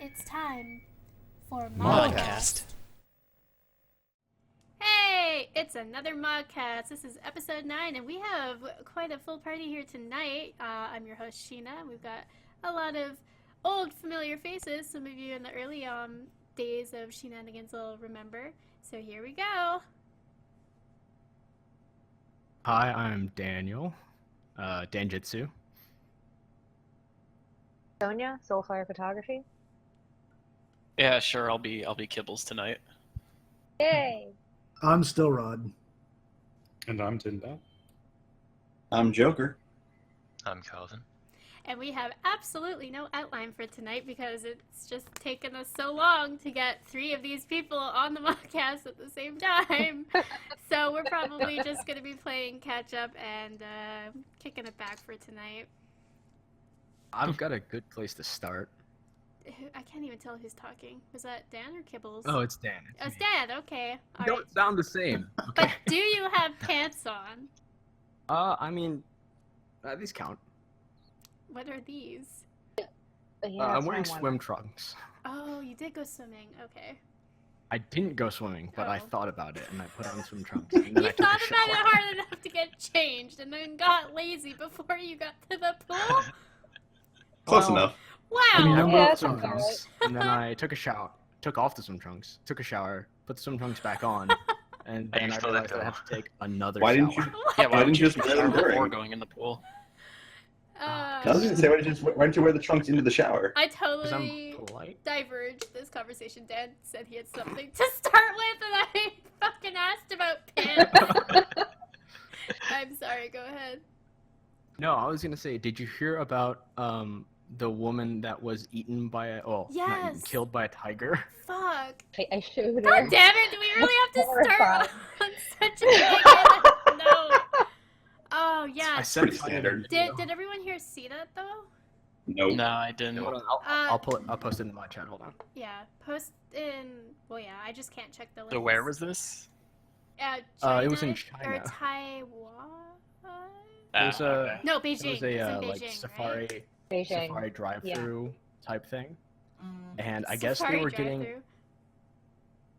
It's time for Modcast. Hey, it's another Modcast. This is episode 9, and we have quite a full party here tonight. I'm your host, Sheena. We've got a lot of old familiar faces. Some of you in the early days of Shenanigans will remember. So here we go. Hi, I'm Daniel, Danjitsu. Sonja, Soulfire Photography. Yeah, sure. I'll be Kibbles tonight. Yay! I'm still Rod. And I'm Tinbad. I'm Joker. I'm Calvin. And we have absolutely no outline for tonight because it's just taken us so long to get 3 of these people on the podcast at the same time. So we're probably just going to be playing catch up and kicking it back for tonight. I've got a good place to start. I can't even tell who's talking. Was that Dan or Kibbles? Oh, it's Dan. Oh, it's Dan. Okay. All Don't right. sound the same. Okay. But do you have pants on? I mean, these count. What are these? Yeah, I'm wearing swim trunks. Oh, you did go swimming. Okay. I didn't go swimming, but I Oh. thought about it and I put on swim trunks. And then You I took thought a about it shower. hard enough to get changed and then got lazy before you got to the pool? Close Well, enough. Wow. I mean, I Yeah, wore that swim sounds about trunks, and then I took a shower, took off the swim trunks, took a shower, put the swim trunks back on, and then I still realized didn't I have to take another Why shower. didn't you? Yeah, Why didn't you just wear them before during? going in the pool? I was gonna say, why didn't you wear the trunks into the shower? I Because totally I'm polite. diverged this conversation. Dan said he had something to start with, and I fucking asked about pants. I'm sorry, go ahead. No, I was gonna say, did you hear about the woman that was eaten by a not eaten, Yes. killed by a tiger? Fuck. I showed her. God damn it, do we really have to start Horrified. on such a negative note? Oh, I yeah. said Pretty it in the standard. video. Did everyone here see that, though? Nope. No, I didn't. Hold on, I'll post it in my chat. Hold on. Yeah, post in... Well, yeah, I just can't check the links. So where was this? China, It was in Or China. Taiwan? It was okay. No, it Beijing. was a It's in like Beijing, safari right? Beijing. safari drive-through type thing, and I guess Safari they were getting, drive-thru.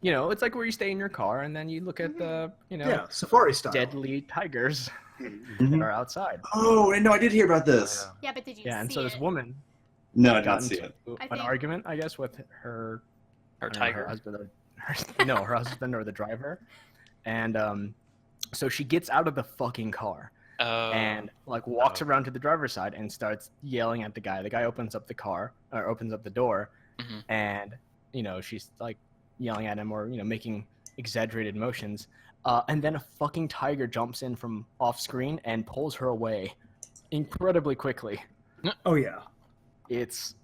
you know, it's like where you stay in your car and then you look at the, you know, Yeah, safari style. deadly tigers that Mhm. are outside. Oh, and no, I did hear about this. Yeah, but did you Yeah, and see so this it? woman No, I did got not see into it. I an think- argument, I guess, with her Her I don't know, tiger. her husband, or her husband or the driver, and so she gets out of the fucking car and like walks around to the driver's side and starts yelling at the guy. The guy opens up the car or opens up the door, Mhm. and you know she's like yelling at him or you know making exaggerated motions, and then a fucking tiger jumps in from off screen and pulls her away incredibly quickly. Oh yeah. It's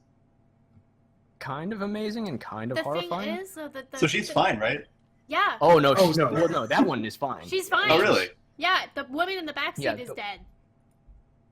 kind of amazing and kind of The horrifying. thing is, though, that the... So she's fine, right? Yeah, Oh no, Oh, she's, no. well, no, that one is fine. she's fine. Oh, really? Yeah, the woman in the backseat Yeah, is the- dead.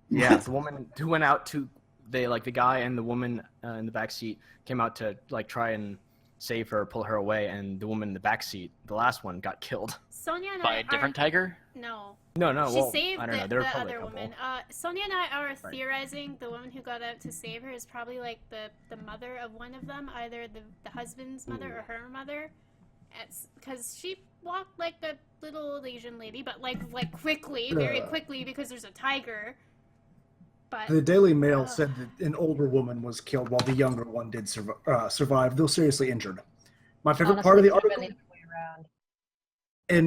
Yeah, the woman who went out to the guy and the woman in the back seat came out to like try and save her, pull her away, and the woman in the back seat, the last one, got killed. Sonia and By I a different tiger? No. No, She well, saved I don't know. the They're probably other a couple. woman. Sonia and I are Right. theorizing the woman who got out to save her is probably like the mother of one of them, either the husband's mother or her mother. Because she walked like a little old Asian lady, but like quickly, very quickly, because there's a tiger. But The Daily Mail said that an older woman was killed while the younger one did survive, though seriously injured. My favorite part of the Honestly, article, it could've been the other way around.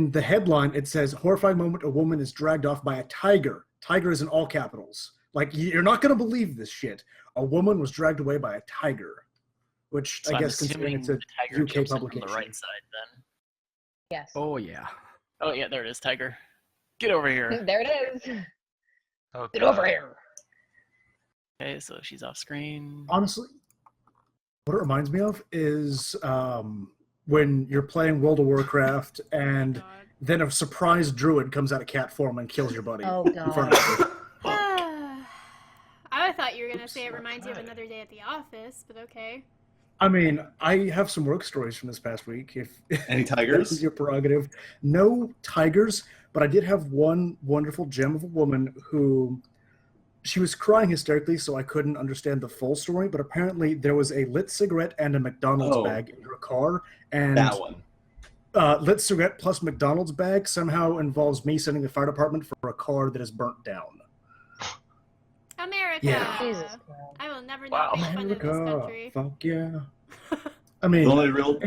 in the headline, it says, horrifying moment, a woman is dragged off by a tiger. Tiger is in all capitals. Like, you're not going to believe this shit. A woman was dragged away by a tiger. Which, So I I'm guess, considering assuming it's a the tiger UK jumps in publication. from the right side then. Yes. Oh yeah. Oh yeah, there it is, tiger. Get over here. There it is. Oh, Get God. over here. Okay, so she's off screen. Honestly, what it reminds me of is when you're playing World of Warcraft and God. then a surprise druid comes out of cat form and kills your buddy. Oh, in front of you. I thought you were gonna say it reminds you of another day at the office, but okay. I mean, I have some work stories from this past week. If Any that tigers? is your prerogative. No tigers, but I did have one wonderful gem of a woman who she was crying hysterically, so I couldn't understand the full story. But apparently, there was a lit cigarette and a McDonald's bag in her car, and That one. lit cigarette plus McDonald's bag somehow involves me sending the fire department for a car that is burnt down. America. Yeah. Jesus Christ. I will never Wow. not make fun of this America, country. fuck yeah. I The mean, only real.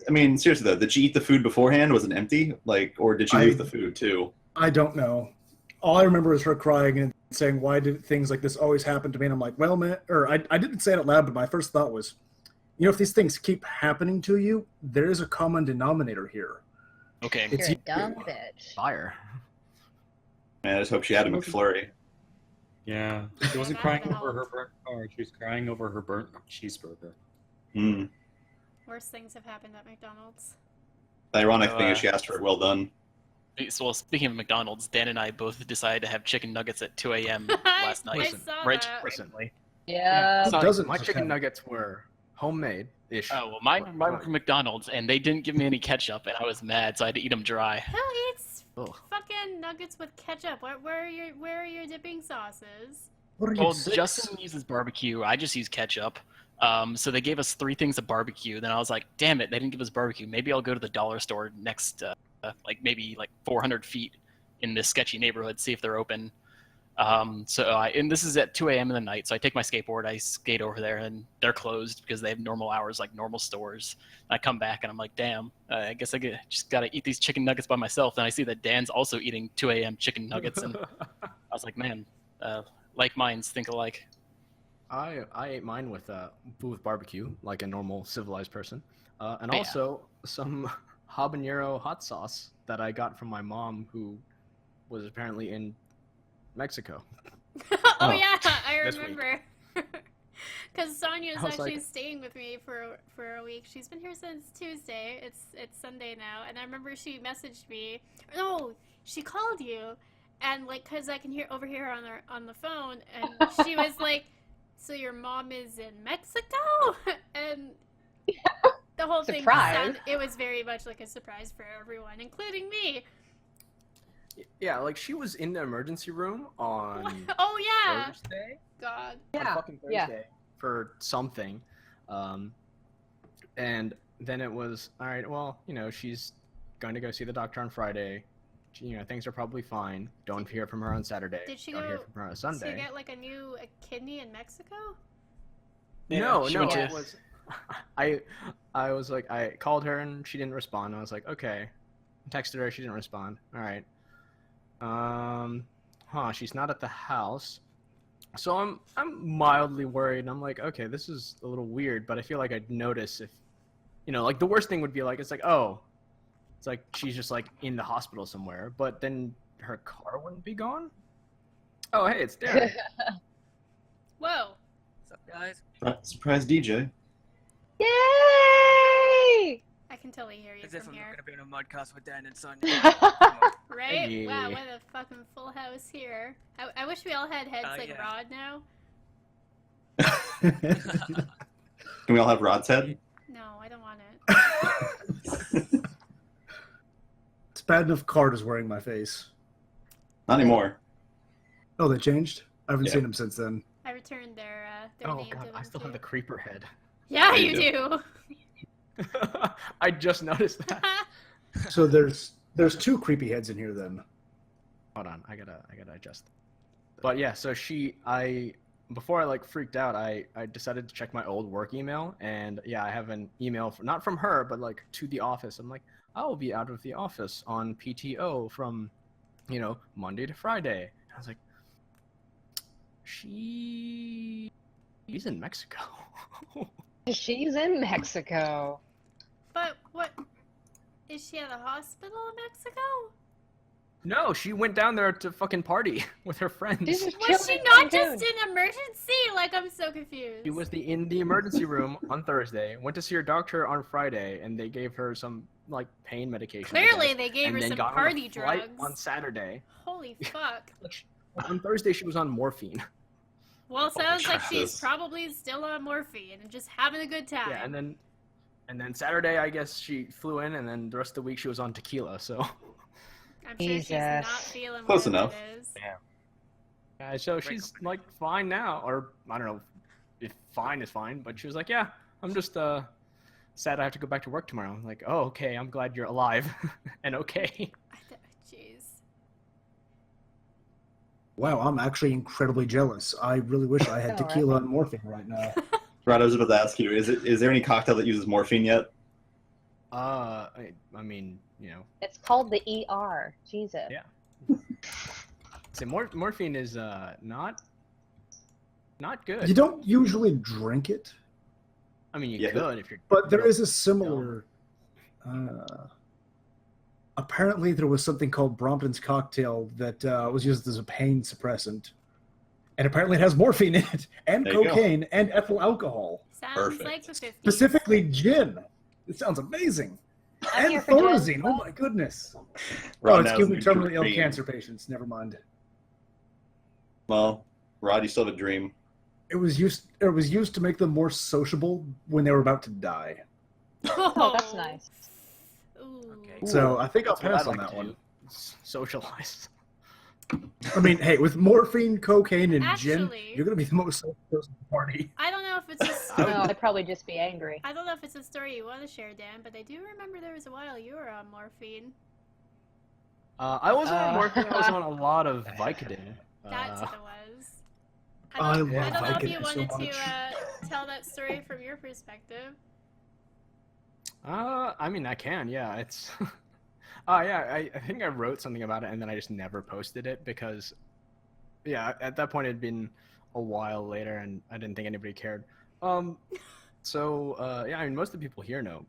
I mean, seriously though, did she eat the food beforehand? Was it empty? Like, or did she lose the food too? I don't know. All I remember is her crying and saying, "Why did things like this always happen to me?" And I'm like, "Well, man," or I didn't say it out loud, but my first thought was, you know, if these things keep happening to you, there is a common denominator here. Okay. It's You're a you. dumb bitch. Fire. Man, I just hope she had a McFlurry. Yeah. She wasn't That crying would've over her helped. burnt car. She was crying over her burnt cheeseburger. Hmm. Worst things have happened at McDonald's. The ironic So, thing is she asked for it well done. So, well, speaking of McDonald's, Dan and I both decided to have chicken nuggets at 2 a.m. last night. I Listen, saw right- that. Recently. Yeah. So doesn't my just chicken have- nuggets were homemade-ish. Oh, well, mine were from McDonald's, and they didn't give me any ketchup, and I was mad, so I had to eat them dry. Who eats Ugh. fucking nuggets with ketchup? Where are your dipping sauces? What are you, Well, six? Justin uses barbecue. I just use ketchup. So they gave us 3 things of barbecue. Then I was like, damn it, they didn't give us barbecue. Maybe I'll go to the dollar store next, maybe 400 feet in this sketchy neighborhood, see if they're open. And this is at 2 a.m. in the night, so I take my skateboard, I skate over there, and they're closed because they have normal hours like normal stores. I come back and I'm like, damn, I guess just gotta eat these chicken nuggets by myself. And I see that Dan's also eating 2 a.m. chicken nuggets, and I was like, man, like minds think alike. I ate mine with barbecue, like a normal civilized person, and Yeah. also some habanero hot sauce that I got from my mom, who was apparently in Mexico. Oh yeah, I this week. remember. Because Sonja is I was actually like- staying with me for a week. She's been here since Tuesday. It's Sunday now, and I remember she messaged me. No, she called you, and cause I can overhear her on the phone, and she was like, "So your mom is in Mexico?" And the whole thing Surprise. it was very much like a surprise for everyone, including me. Yeah, she was in the emergency room on Oh yeah, Thursday. God. On Yeah. fucking Yeah. Thursday for something, and then it was all right. Well, she's going to go see the doctor on Friday. Things are probably fine. Don't hear from her on Saturday. Did she Don't go hear from her on to Sunday. get a new kidney in Mexico? No, she no, went to- it was. I was like, I called her and she didn't respond. I was like, okay. Texted her, she didn't respond. All right. She's not at the house. So I'm mildly worried. I'm like, okay, this is a little weird, but I feel like I'd notice if, the worst thing would be it's like she's just in the hospital somewhere, but then her car wouldn't be gone. Oh, hey, it's Darren. Whoa. What's up, guys? Surprise DJ. Yay! I can totally hear you As if from I'm not here. gonna be in a Mudcast with Dan and Sonja. Right? Hey. Wow, what a fucking full house here. I wish we all had heads like yeah. Rod now. Can we all have Rod's head? No, I don't want it. It's bad enough Card is wearing my face. Not anymore. Oh, they changed? I haven't Yeah. seen them since then. I returned their Oh name god, to them I still have the too. creeper head. Yeah, You you do. I just noticed that. So there's 2 creepy heads in here then. Hold on, I gotta adjust. But yeah, so before I freaked out, I decided to check my old work email, and yeah, I have an email not from her, but to the office. I'm like, I will be out of the office on PTO from, Monday to Friday. I was like, she's in Mexico. She's in Mexico. But what? Is she at a hospital in Mexico? No, she went down there to fucking party with her friends. She's just Was she chilling not in just Cancun. in emergency? I'm so confused. She was in the emergency room on Thursday. Went to see her doctor on Friday, and they gave her some pain medication. I Clearly, guess, they gave and her then some got on a party flight drugs. on Saturday. Holy fuck. On Thursday, she was on morphine. Well, sounds like she's Jesus. probably still on morphine and just having a good time. Yeah, and then Saturday, I guess she flew in, and then the rest of the week she was on tequila. So I'm sure she's not Jesus. feeling Close whatever enough. it is. So she's like fine now, or I don't know if fine is fine, but she was like, yeah, I'm just sad I have to go back to work tomorrow. I'm like, oh, okay, I'm glad you're alive and okay. Jeez. Wow, I'm actually incredibly jealous. I really wish I had Oh, tequila right. and morphine right now. Rod, I was about to ask you, is there any cocktail that uses morphine yet? I mean, you know, It's called the ER. Jesus. Yeah. so morphine is not good. You don't usually drink it, I mean, you Yeah, could if you're. but there is a similar. Apparently, there was something called Brompton's cocktail that was used as a pain suppressant, and apparently it has morphine in it, and There you go. cocaine, and ethyl alcohol. Sounds Perfect. like the 50s. Specifically, gin. It sounds amazing. I'm And here for gin. Thorazine. Oh my goodness. Rod Oh, it's now giving is terminally ill dream. cancer patients. Never mind. Well, Rod, you still have a dream. It was used to make them more sociable when they were about to die. Oh, that's nice. Ooh. Okay. So I think I'll That's what pass I'd on like that to one. do. Socialize. I mean, hey, with morphine, cocaine, and gin, Actually- you're gonna be the most social person at the party. I don't know if it's a No, story. I'd probably just be angry. I don't know if it's a story you want to share, Dan, but I do remember there was a while you were on morphine. I wasn't on morphine. I was on a lot of Vicodin. That's what it was. I I don't love know if you Vicodin so wanted much. to tell that story from your perspective. I mean, I can. Yeah, it's. Yeah, I think I wrote something about it and then I just never posted it because, yeah, at that point it'd been a while later and I didn't think anybody cared. So yeah, I mean, most of the people here know,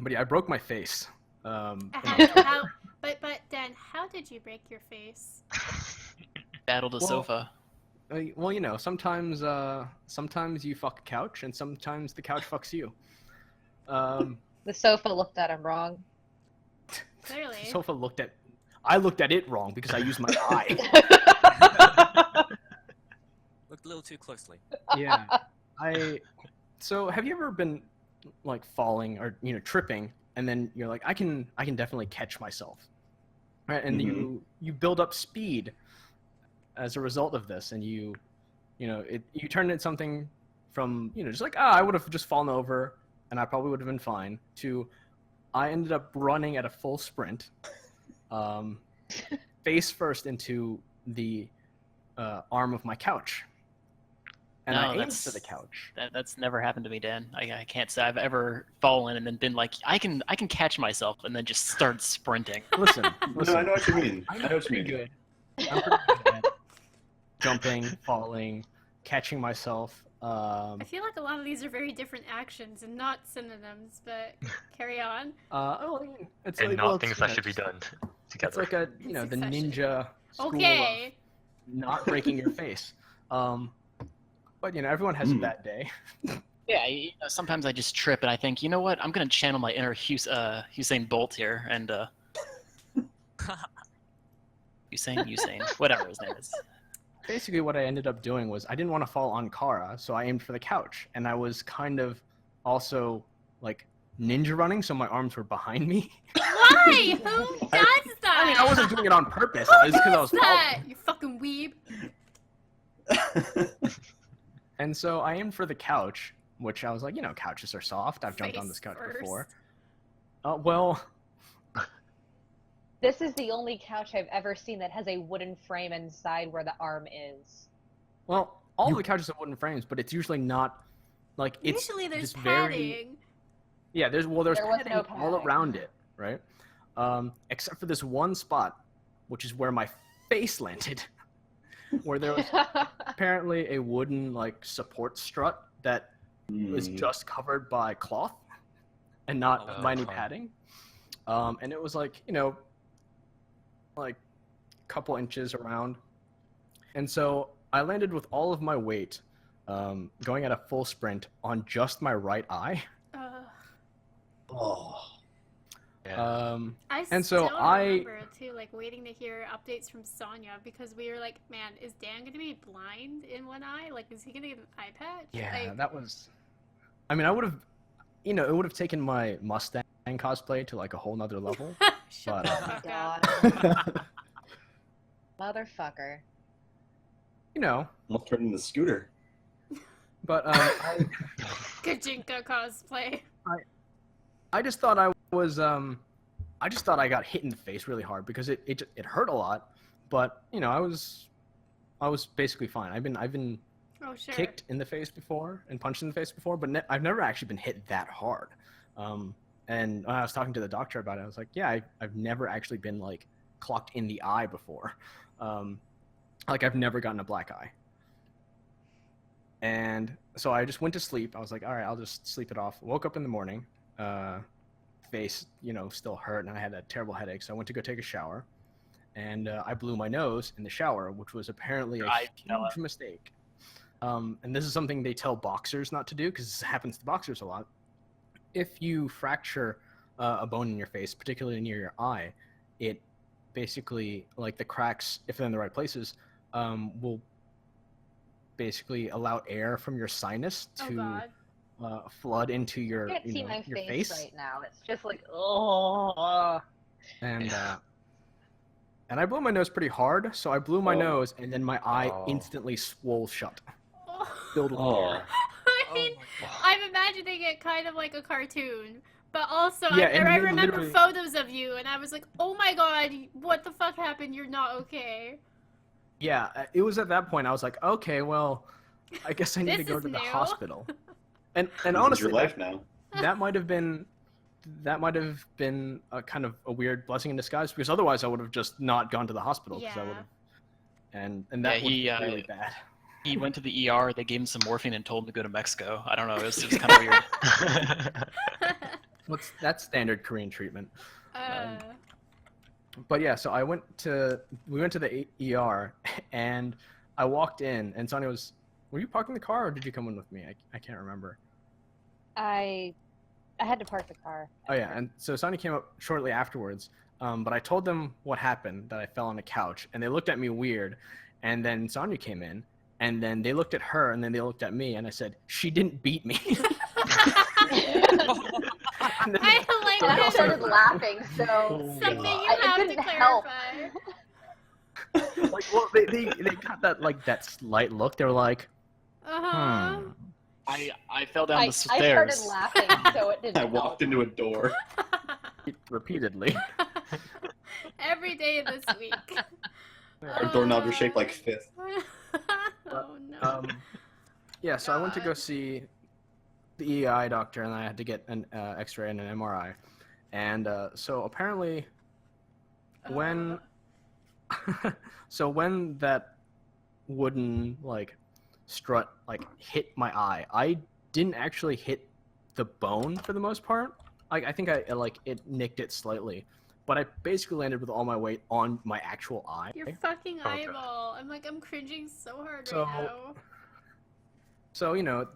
but yeah, I broke my face. But Dan, how did you break your face? Battled a Well, sofa. Well, you know, sometimes you fuck a couch and sometimes the couch fucks you. The sofa looked at him wrong. Clearly. The sofa I looked at it wrong because I used my eye. Looked a little too closely. Yeah. So have you ever been like falling or, you know, tripping and then you're like, I can definitely catch myself. Right? And you build up speed as a result of this and you turn into something from, you know, just like, I would have just fallen over and I probably would have been fine to I ended up running at a full sprint, face first into the arm of my couch. And No, I aimed that's- for the couch. That's never happened to me, Dan. I can't say I've ever fallen and then been like, I can catch myself and then just start sprinting. Listen, No, I know what you mean. I I'm know what you pretty mean. good. I'm pretty good at jumping, falling, catching myself. I feel like a lot of these are very different actions and not synonyms, but carry on. Well, I mean, it's And like, not well, things it's, that you know, should be done It's together. like a, you know, the Succession. ninja school Okay. of not breaking your face. But you know, everyone has a bad day. Yeah, you know, sometimes I just trip and I think, you know what? I'm gonna channel my inner Usain Bolt here and Usain, whatever his name is. Basically, what I ended up doing was I didn't want to fall on Kara, so I aimed for the couch, and I was kind of also like ninja running, so my arms were behind me. Why? Who does that? I mean, I wasn't doing it on purpose. Who It's because I was does that? falling. You fucking weeb. And so I aimed for the couch, which I was like, you know, couches are soft. I've jumped on Face this couch first. before. Well, This is the only couch I've ever seen that has a wooden frame inside where the arm is. all the couches have wooden frames, but it's usually not like it's Usually there's just very. padding. Yeah, there's There was padding no all padding. around it, right? Except for this one spot, which is where my face landed, where there was apparently a wooden like support strut that was just covered by cloth and not Oh, by any fun. padding. And it was like, you know, like a couple inches around. And so I landed with all of my weight going at a full sprint on just my right eye. Oh. Yeah. I And so still I- remember too, like waiting to hear updates from Sonja because we were like, "Man, is Dan gonna be blind in one eye? Like, is he gonna get an eye patch?" Yeah, Like, that was. I mean, I would have, you know, it would have taken my Mustang cosplay to like a whole nother level. shut But, the Oh my fuck up. god. Motherfucker. you know. Almost turned into Scooter. But Kajinka cosplay. I just thought I was I just thought I got hit in the face really hard because it hurt a lot, but you know I was basically fine. I've been Oh, sure. kicked in the face before and punched in the face before, but I've never actually been hit that hard. And when I was talking to the doctor about it, I was like, yeah, I've never actually been like clocked in the eye before. Like I've never gotten a black eye. And so I just went to sleep. I was like, all right, I'll just sleep it off. Woke up in the morning, face, you know, still hurt, and I had a terrible headache. So I went to go take a shower, and I blew my nose in the shower, which was apparently a huge mistake. And this is something they tell boxers not to do because this happens to boxers a lot. If you fracture a bone in your face, particularly near your eye, it basically, like the cracks, if they're in the right places, will basically allow air from your sinus to flood into your, I can't see my your face face right now. It's just like, oh. And I blew my nose pretty hard, so I blew my nose, and then my eye instantly swole shut, filled with air. I mean, I'm imagining it kind of like a cartoon, but also Yeah, I remember literally- photos of you, and I was like, oh my god, what the fuck happened? You're not okay. Yeah, it was at that point I was like, okay, well, I guess I need to This go is to the new. hospital. And This is honestly, your life now. that might have been a kind of a weird blessing in disguise, because otherwise I would have just not gone to the hospital because I would have, and that would be really bad. He went to the ER. They gave him some morphine and told him to go to Mexico. I don't know. It was kind of weird. That's standard Korean treatment. Uh, But yeah, so we went to the ER, and I walked in, and Sonja was, were you parking the car, or did you come in with me? I can't remember. I had to park the car. Oh yeah, and so Sonja came up shortly afterwards, but I told them what happened, that I fell on the couch, and they looked at me weird, and then Sonja came in, and then they looked at her, and then they looked at me, and I said, she didn't beat me. I like And I that. started laughing, so Something you it have to didn't help. clarify. Like, well, they got that slight look. They were like, Uh-huh. I fell down I the started stairs. laughing, so it didn't I help. walked into a door. repeatedly. Every day this week. Our doorknobs are shaped like fists. Oh no. Yeah, so I went to go see the EI doctor, and I had to get an X-ray and an MRI. And so apparently, when when that wooden strut hit my eye, I didn't actually hit the bone for the most part. I think I it nicked it slightly, but I basically landed with all my weight on my actual eye. Your fucking Okay. eyeball. I'm cringing so hard So- right now. So the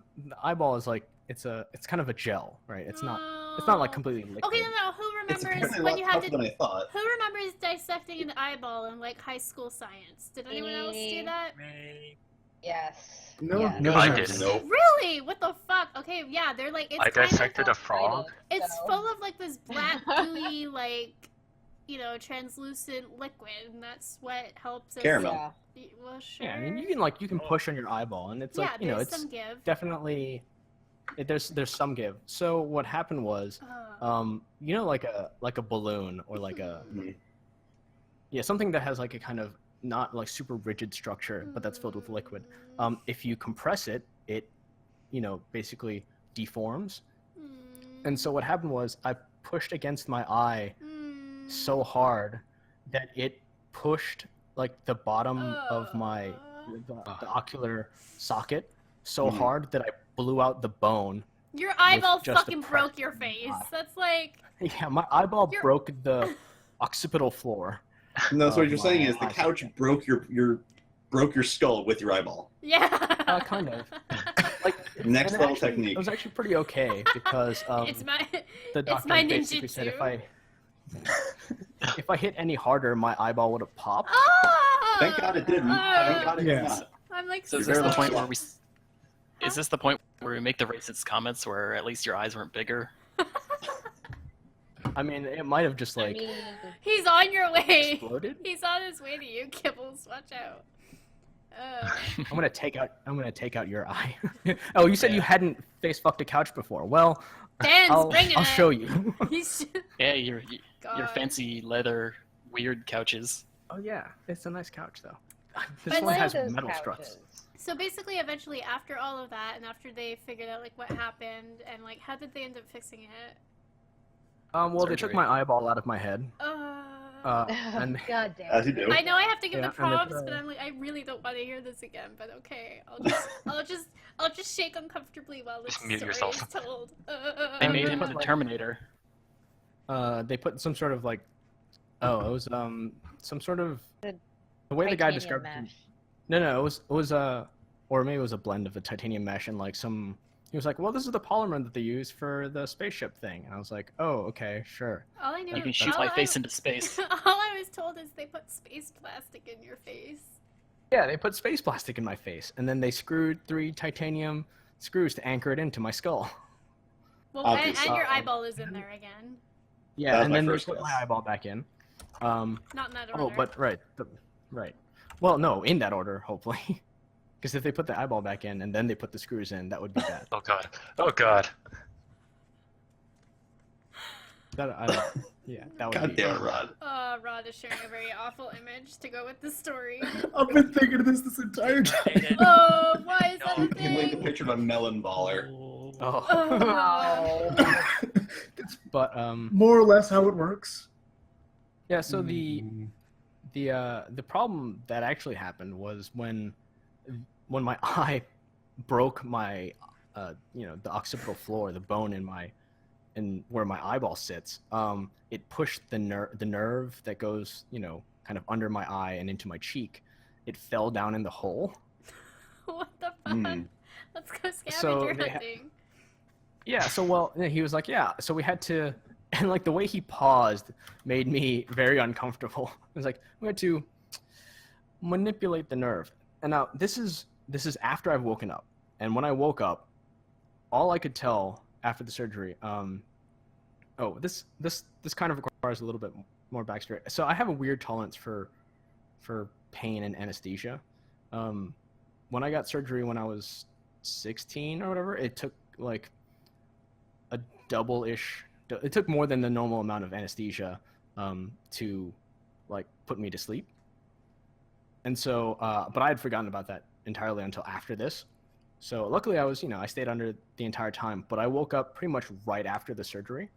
eyeball is it's kind of a gel, right? It's not like completely liquid. Okay, no. Who It's remembers apparently a when lot you had tougher to? than I thought. Who remembers dissecting an eyeball in high school science? Did anyone else do that? Yes. No, yes. no, I no. didn't. Nope. Really? What the fuck? Okay, yeah, they're it's I kind dissected a of, frog. it's so- full of this black gooey translucent liquid, and that's what helps us. Caramel. Yeah. Well, sure. Yeah, I mean you can push on your eyeball, and it's yeah, there's it's some give. definitely there's some give. So what happened was, like a balloon or something that has a kind of not super rigid structure, but that's filled with liquid. If you compress it, it basically deforms. And so what happened was I pushed against my eye so hard that it pushed the bottom of my the ocular socket so hard that I blew out the bone. Your eyeball just the fucking pressure broke your of my face. eye. That's Yeah, my eyeball You're- broke the occipital floor. No, so what you're my saying is the eye couch socket. broke your skull with your eyeball. yeah. Kind of. Next And level actually, technique. It was actually pretty okay because it's my the doctor my basically said ninjutsu. if I hit any harder, my eyeball would have popped. Oh! Thank God it didn't. Thank God it Yeah. did not. I'm So is You're this very the point lucky. where is this the point where we make the racist comments where at least your eyes weren't bigger? I mean, it might have just I mean, He's on your way. exploded. He's on his way to you, Kibbles. Watch out. I mean, you can you can like you can push on your eyeball, and it's Oh, definitely no. I'm gonna take out your eye. Oh, you said you hadn't face fucked a couch before. Well, Dan's bringing I'll it. show you. He's... Yeah, your God. fancy leather weird couches. Oh yeah, it's a nice couch though. I This one has those metal couches. struts. So basically, eventually, after all of that, and after they figured out like what happened, and like how did they end up fixing it? Well, they took Surgery. my eyeball out of my head. And God damn. As you do. I know I have to give Yeah, the and props, it's, but I'm like, I really don't want to hear this again. But okay, I'll just shake uncomfortably while this Just mute story yourself. is told. They made him like- the Terminator. they put some sort of like, it was some sort of The the way the guy Titanium described it. mesh. No, it was or maybe it was a blend of the titanium mesh and like some. He was like, well, this is the polymer that they use for the spaceship thing, and I was like, oh, okay, sure. All I knew. You can shoot my face into space. All I was told is they put space plastic in your face. Yeah, they put space plastic in my face, and then they screwed 3 titanium screws to anchor it into my skull. Well, Obviously. and your eyeball is in there again. Yeah, That was and my then they first put guess. my eyeball back in. Not in that order. Oh, but right. Well, no, in that order, hopefully. Because if they put the eyeball back in and then they put the screws in, that would be bad. Oh god. Oh god. Yeah, that would God be. damn it, Rod. Rod is sharing a very awful image to go with the story. I've been thinking of this entire time. Oh, why is that a He laid the thing? picture of a melon baller. Oh. Oh. It's But more or less how it works. yeah. So the problem that actually happened was when my eye broke my the occipital floor, the bone in where my eyeball sits. It pushed the nerve that goes kind of under my eye and into my cheek. It fell down in the hole. What the fuck? Mm. Let's go scavenger So they hunting. Yeah, so well, he was like, yeah, so we had to, and like the way he paused made me very uncomfortable. It was like, we had to manipulate the nerve. And now this is after I've woken up. And when I woke up, all I could tell after the surgery, this kind of requires a little bit more backstory. So I have a weird tolerance for pain and anesthesia. When I got surgery when I was 16 or whatever, it took like a double-ish. It took more than the normal amount of anesthesia to like put me to sleep. And so, but I had forgotten about that entirely until after this. So luckily I was, I stayed under the entire time, but I woke up pretty much right after the surgery.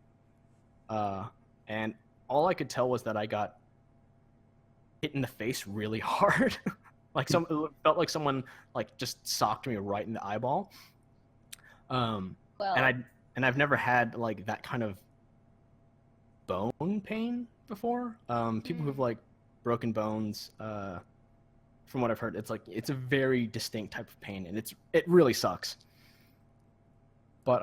And all I could tell was that I got hit in the face really hard. Like it felt like someone like just socked me right in the eyeball. Well, And I've never had like that kind of bone pain before. People who've like broken bones, from what I've heard, it's a very distinct type of pain, and it really sucks. But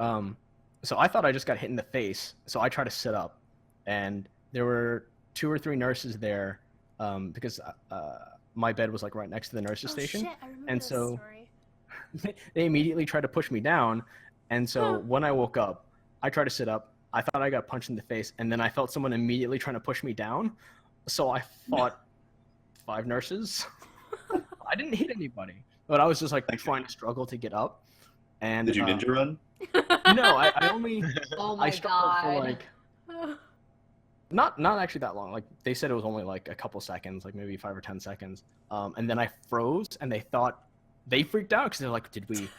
so I thought I just got hit in the face, so I tried to sit up, and there were 2 or 3 nurses there, because my bed was like right next to the nurses' station, Shit, I remember and this so story. they immediately tried to push me down. And so when I woke up, I tried to sit up. I thought I got punched in the face, and then I felt someone immediately trying to push me down. So I fought 5 nurses. I didn't hit anybody, but I was just like trying to struggle to get up. And Did you ninja run? No, I only oh I my struggled for god. like not actually that long. Like they said it was only like a couple seconds, like maybe 5 or 10 seconds. And then I froze, and they freaked out because they're like, did we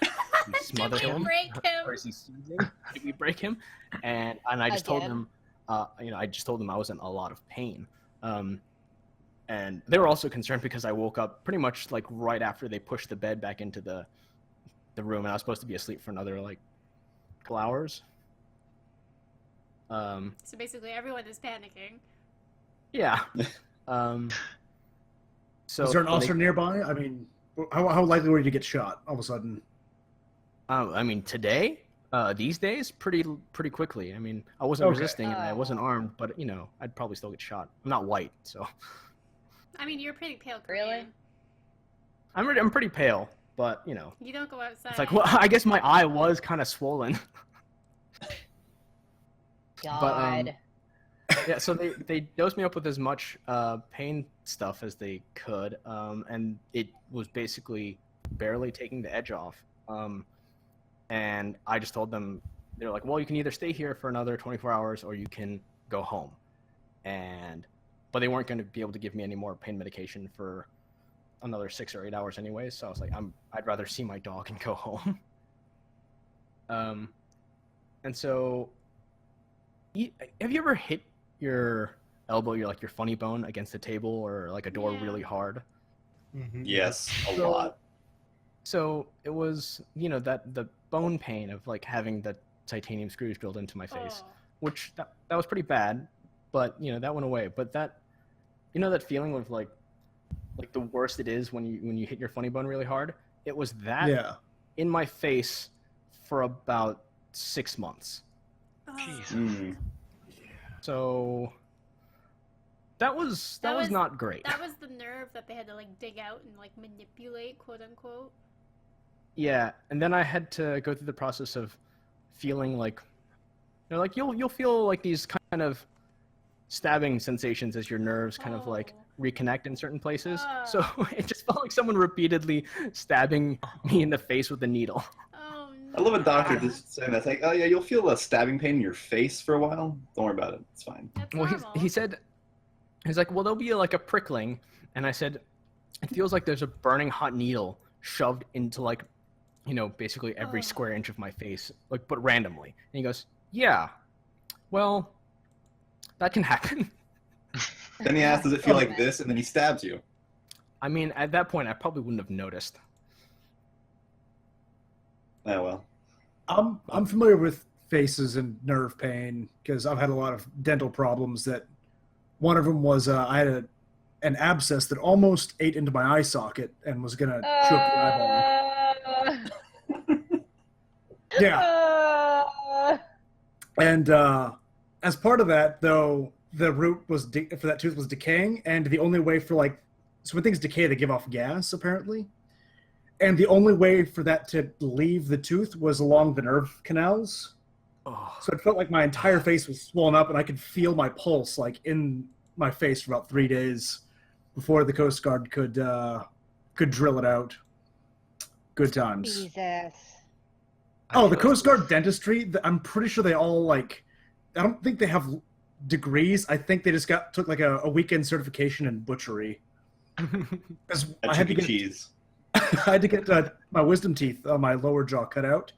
smother Did we him? break him? Or is he seizing? Did we break him? And I just told them, I just told them I was in a lot of pain. And they were also concerned because I woke up pretty much like right after they pushed the bed back into the room, and I was supposed to be asleep for another like couple hours. So basically, everyone is panicking. Yeah. So Is there an officer nearby? I mean, how likely were you to get shot all of a sudden? I mean, today, these days, pretty quickly. I mean, I wasn't Okay. resisting and I wasn't armed, but I'd probably still get shot. I'm not white, so I mean, you're pretty pale. Really? Korean. I'm pretty pale, but You don't go outside. it's like, well, I guess my eye was kind of swollen. God. Yeah, so they dosed me up with as much pain stuff as they could, and it was basically barely taking the edge off. And I just told them, they're like, well, you can either stay here for another 24 hours or you can go home. But they weren't going to be able to give me any more pain medication for another 6 or 8 hours anyway. So I was like, I'd rather see my dog and go home. And so, have you ever hit your elbow, your funny bone against a table or like a door really hard? Mm-hmm. Yes, a lot. So it was, that the bone pain of like having the titanium screws drilled into my face, which that was pretty bad, but that went away. But that, that feeling of like the worst it is when you hit your funny bone really hard. It was that in my face for about 6 months. Jesus. Mm. So that was not great. That was the nerve that they had to like dig out and like manipulate, quote unquote. Yeah, and then I had to go through the process of feeling like, like you'll feel like these kind of stabbing sensations as your nerves kind of like reconnect in certain places. So it just felt like someone repeatedly stabbing me in the face with a needle. Oh no. I love a doctor just saying that. It's like, oh yeah, you'll feel a stabbing pain in your face for a while. Don't worry about it. It's fine. That's Well, normal. he said, he's like, well, there'll be like a prickling, and I said, it feels like there's a burning hot needle shoved into like, basically every square inch of my face, like, but randomly. And he goes, yeah, well, that can happen. Then he asks, does it feel like this? And then he stabs you. I mean, at that point, I probably wouldn't have noticed. Oh well. I'm familiar with faces and nerve pain because I've had a lot of dental problems. That one of them was I had an abscess that almost ate into my eye socket and was gonna chew up the eyeball. Yeah. And as part of that, though, the root was for that tooth was decaying, and the only way for so when things decay, they give off gas apparently, and the only way for that to leave the tooth was along the nerve canals. Oh. So it felt like my entire face was swollen up, and I could feel my pulse like in my face for about 3 days before the Coast Guard could drill it out. Good times. Jesus. Oh, the Coast Guard dentistry, I'm pretty sure they all, I don't think they have degrees. I think they just took like a weekend certification in butchery. Because I had to get cheese. I had to get my wisdom teeth on my lower jaw cut out,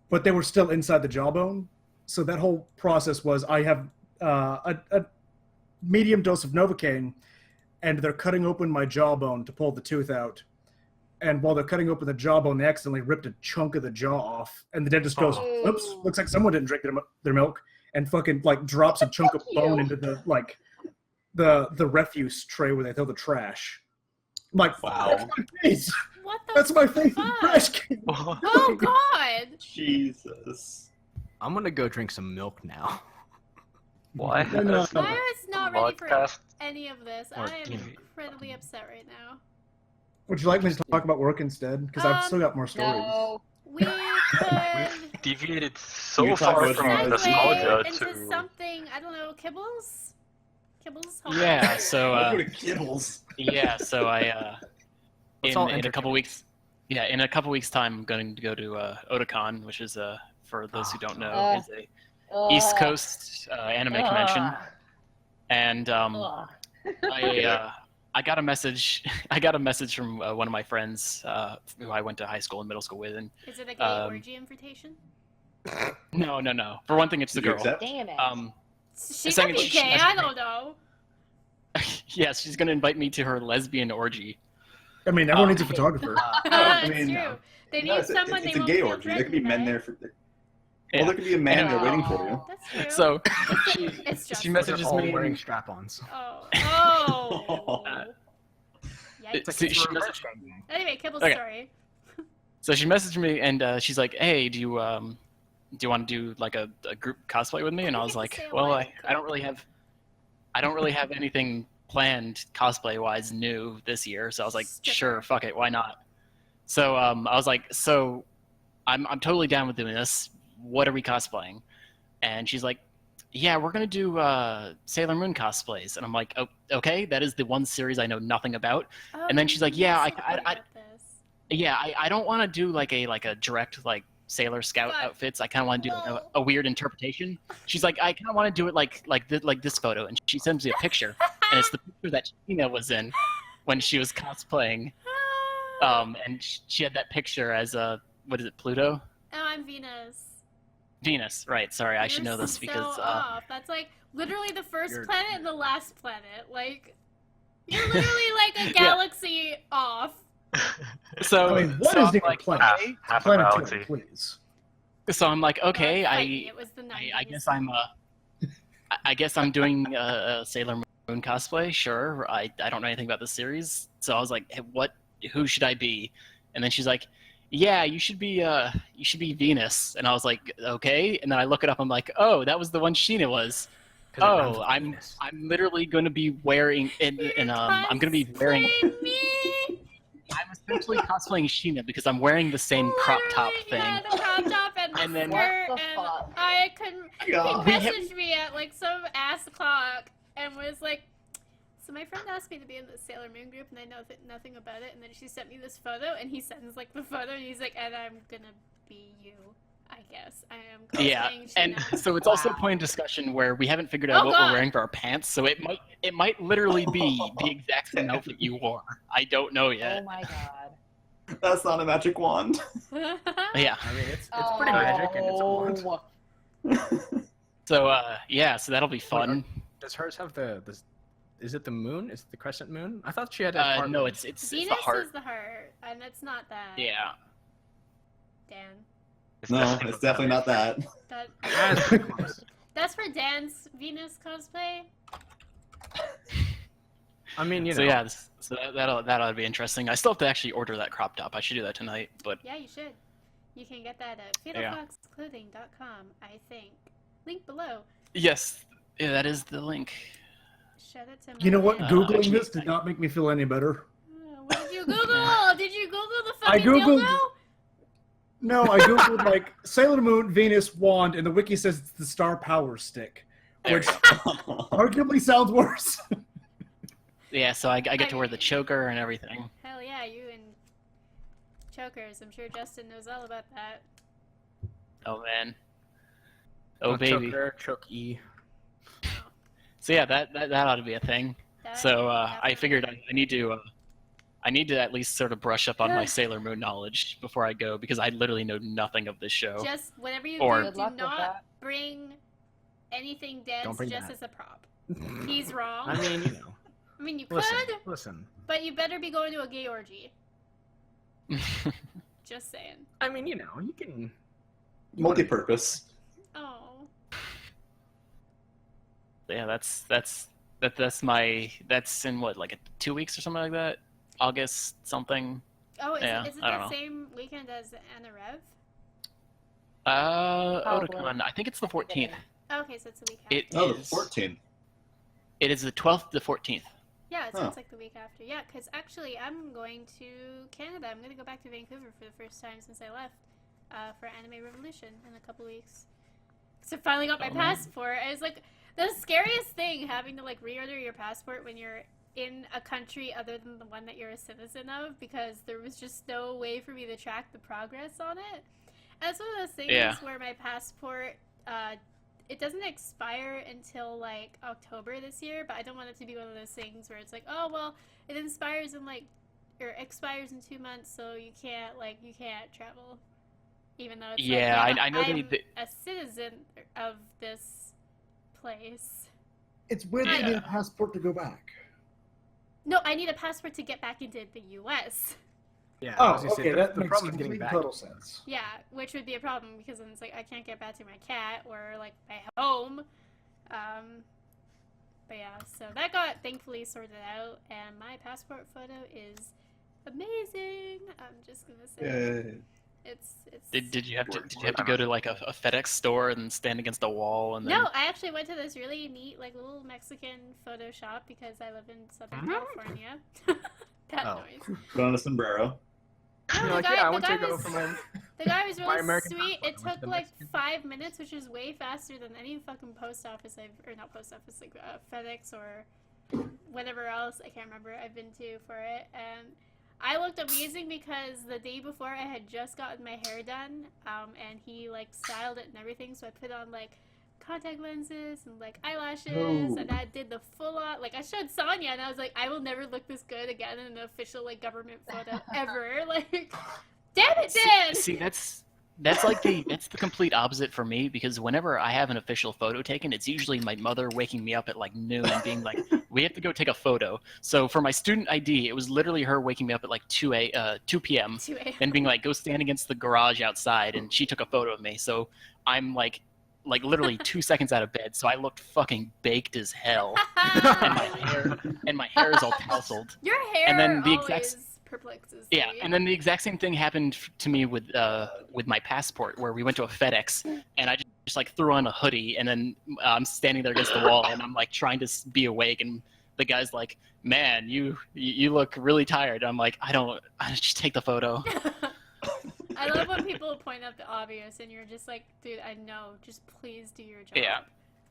but they were still inside the jawbone. So that whole process was I have a medium dose of Novocaine, and they're cutting open my jawbone to pull the tooth out. And while they're cutting open the jawbone, they accidentally ripped a chunk of the jaw off. And the dentist goes, "Oops, looks like someone didn't drink their milk," and fucking drops a chunk of bone into the refuse tray where they throw the trash. I'm like, wow, that's my face. What the That's my face in the fuck? trash can. Oh God. Jesus. I'm gonna go drink some milk now. Why? No. I was not ready for Modcast. any of this. Or I am TV. incredibly upset right now. Would you like me to talk about work instead? Because I've still got more stories. No. We could Deviated so You talk far about from segue nostalgia into to. something, I don't know, Kibbles? Kibbles? Yeah, so I'll go to Kibbles. yeah, so I It's all in a couple weeks. Yeah, in a couple weeks' time, I'm going to go to Otakon, which is for those who don't know, is a East Coast anime convention, and I got a message. I got a message from one of my friends who I went to high school and middle school with, and Is it a gay orgy invitation? no. For one thing, it's the Did you girl. accept? Damn it. She could be gay, I don't know. Yes, she's going to invite me to her lesbian orgy. I mean, everyone needs a photographer. I It's mean, true. They No, need it's someone it's they a won't gay feel orgy. There could be threatened men by. there for. Yeah. Well, there could be a man there Oh, waiting for you. That's true. So she It's just she They're messages all me. wearing strap-ons. Oh. Oh. Yikes. She messaged- Anyway, Kibble's Okay. story. So she messaged me and she's like, "Hey, do you want to do like a group cosplay with me?" And I was like, "Well, I don't really have anything planned cosplay wise new this year." So I was like, "Sure, fuck it, why not?" So I was like, "So I'm totally down with doing this. What are we cosplaying?" And she's like, yeah, we're gonna do Sailor Moon cosplays, and I'm like, oh, okay, that is the one series I know nothing about. Oh, And then she's like, yeah, I I don't want to do like a direct like Sailor Scout God. outfits. I kind of want to do No. a weird interpretation. She's like, I kind of want to do it like this photo, and she sends me a picture, and it's the picture that Sheena was in when she was cosplaying. And she had that picture as what is it, Pluto? Oh, I'm Venus. Venus, right? Sorry, I should know this so because off. That's like literally the first You're- planet and the last planet. Like you're literally like a galaxy off. so I mean, what so is I'm different like, planet? okay. Half a Planetary, galaxy. please. So I'm like, okay, Well, it was the 90s. I guess I guess I'm doing a Sailor Moon cosplay. Sure, I don't know anything about the series, so I was like, hey, who should I be? And then she's like, yeah, you should be Venus. And I was like, okay. And then I look it up. I'm like, oh, that was the one Sheena was. 'Cause it rhymes Oh, with I'm Venus. literally going to be wearing I'm going to be wearing. Cosplay me. I'm essentially cosplaying Sheena because I'm wearing the same crop top Literally, thing. Yeah, the crop top and the And then- skirt, What the and fuck? I couldn't. He God. messaged me at like some ass o'clock and was like, "So my friend asked me to be in the Sailor Moon group, and I know nothing about it." And then she sent me this photo, and he sends like the photo, and he's like, "And I'm gonna be you, I guess. I am cosplaying Yeah, and Sheena." so it's also a Wow. point of discussion where we haven't figured out Oh, what God. we're wearing for our pants, so it might literally be the exact same outfit you wore. I don't know Oh yet. my god. That's not a magic wand. Yeah. I mean, it's pretty magic and it's a wand. Oh. So yeah, so that'll be fun. Does hers have the is it the moon? Is it the crescent moon? I thought she had a No, it's the Venus heart. is the heart, and it's not that. Yeah. Dan. It's No, definitely it's definitely not that. That that's for Dan's Venus cosplay. I mean, you know. So yeah, so that ought to be interesting. I still have to actually order that crop top. I should do that tonight, but Yeah, you should. You can get that at Yeah. fatalfoxclothing.com, I think. Link below. yes, yeah, that is the link. Shout out to You know what? my- Googling actually, this did not make me feel any better. What did you Google? Did you Google the I fucking Googled- dildo? No, I googled like Sailor Moon, Venus, wand, and the wiki says it's the Star Power Stick, There which we go. arguably sounds worse. Yeah, so I get to wear the choker and everything. Hell yeah, you and chokers. I'm sure Justin knows all about that. Oh man. Oh baby. Choke E. So yeah, that ought to be a thing. That- So that I would- figured I need to at least sort of brush up on my Sailor Moon knowledge before I go because I literally know nothing of this show. Just whatever you Or- do, Good do luck with not that. bring anything dead Don't bring just that. as a prop. He's wrong. I mean, you know. I mean, you Listen, could, listen. but you better be going to a gay orgy. Just saying. I mean, you know, you can. Multi-purpose. Oh. Yeah, that's in what, like 2 weeks or something like that? August something. Oh, is Yeah, it I don't that know. same weekend as Anna Rev? Probably. Otakon. I think it's the 14th. Okay, so it's the week after. It Oh, the is. 14th. It is the 12th to the 14th. Yeah, it Huh. sounds like the week after. Yeah, because actually I'm going to Canada. I'm going to go back to Vancouver for the first time since I left for Anime Revolution in a couple weeks. So I finally got my Oh. passport. It was like the scariest thing having to like reorder your passport when you're in a country other than the one that you're a citizen of because there was just no way for me to track the progress on it. And it's one of those things Yeah. where my passport it doesn't expire until like October this year, but I don't want it to be one of those things where it's like, oh well, it expires in 2 months, so you can't travel, even though it's Yeah, like, I know I'm they- a citizen of this place. It's weird that you need a passport to go back. No, I need a passport to get back into the U.S. Yeah. I Oh, was gonna say, okay, that the makes problem is getting complete back. total sense. Yeah, which would be a problem because then it's like I can't get back to my cat or like my home. But yeah, so that got thankfully sorted out, and my passport photo is amazing. I'm just gonna say it's. Did you have to go to like a FedEx store and stand against a wall and then? No, I actually went to this really neat like little Mexican photo shop because I live in Southern California. That Oh. noise. Put on a sombrero. No, You're the like, guy, yeah, I the want guy to go was, for my. the guy was my really American sweet. passport. It I went took to the like Mexican. 5 minutes, which is way faster than any fucking post office or not post office, like FedEx or whatever else I can't remember I've been to for it. And I looked amazing because the day before I had just gotten my hair done, and he like styled it and everything. So I put on like contact lenses and like eyelashes, and I did the full on. Like I showed Sonja, and I was like, I will never look this good again in an official like government photo ever. Like, damn it, Dan! See, that's like that's the complete opposite for me, because whenever I have an official photo taken, it's usually my mother waking me up at like noon and being like, we have to go take a photo. So for my student ID, it was literally her waking me up at like 2 p.m. 2 a.m. and being like, go stand against the garage outside, and she took a photo of me. So I'm like literally 2 seconds out of bed, so I looked fucking baked as hell, and my hair is all tousled. Your hair And then the always perplexes Yeah, me. and then the exact same thing happened to me with my passport, where we went to a FedEx, and I just like threw on a hoodie, and then I'm standing there against the wall, and I'm like trying to be awake, and the guy's like, "Man, you look really tired." I'm like, I just take the photo. I love when people point out the obvious, and you're just like, dude, I know. Just please do your job. Yeah.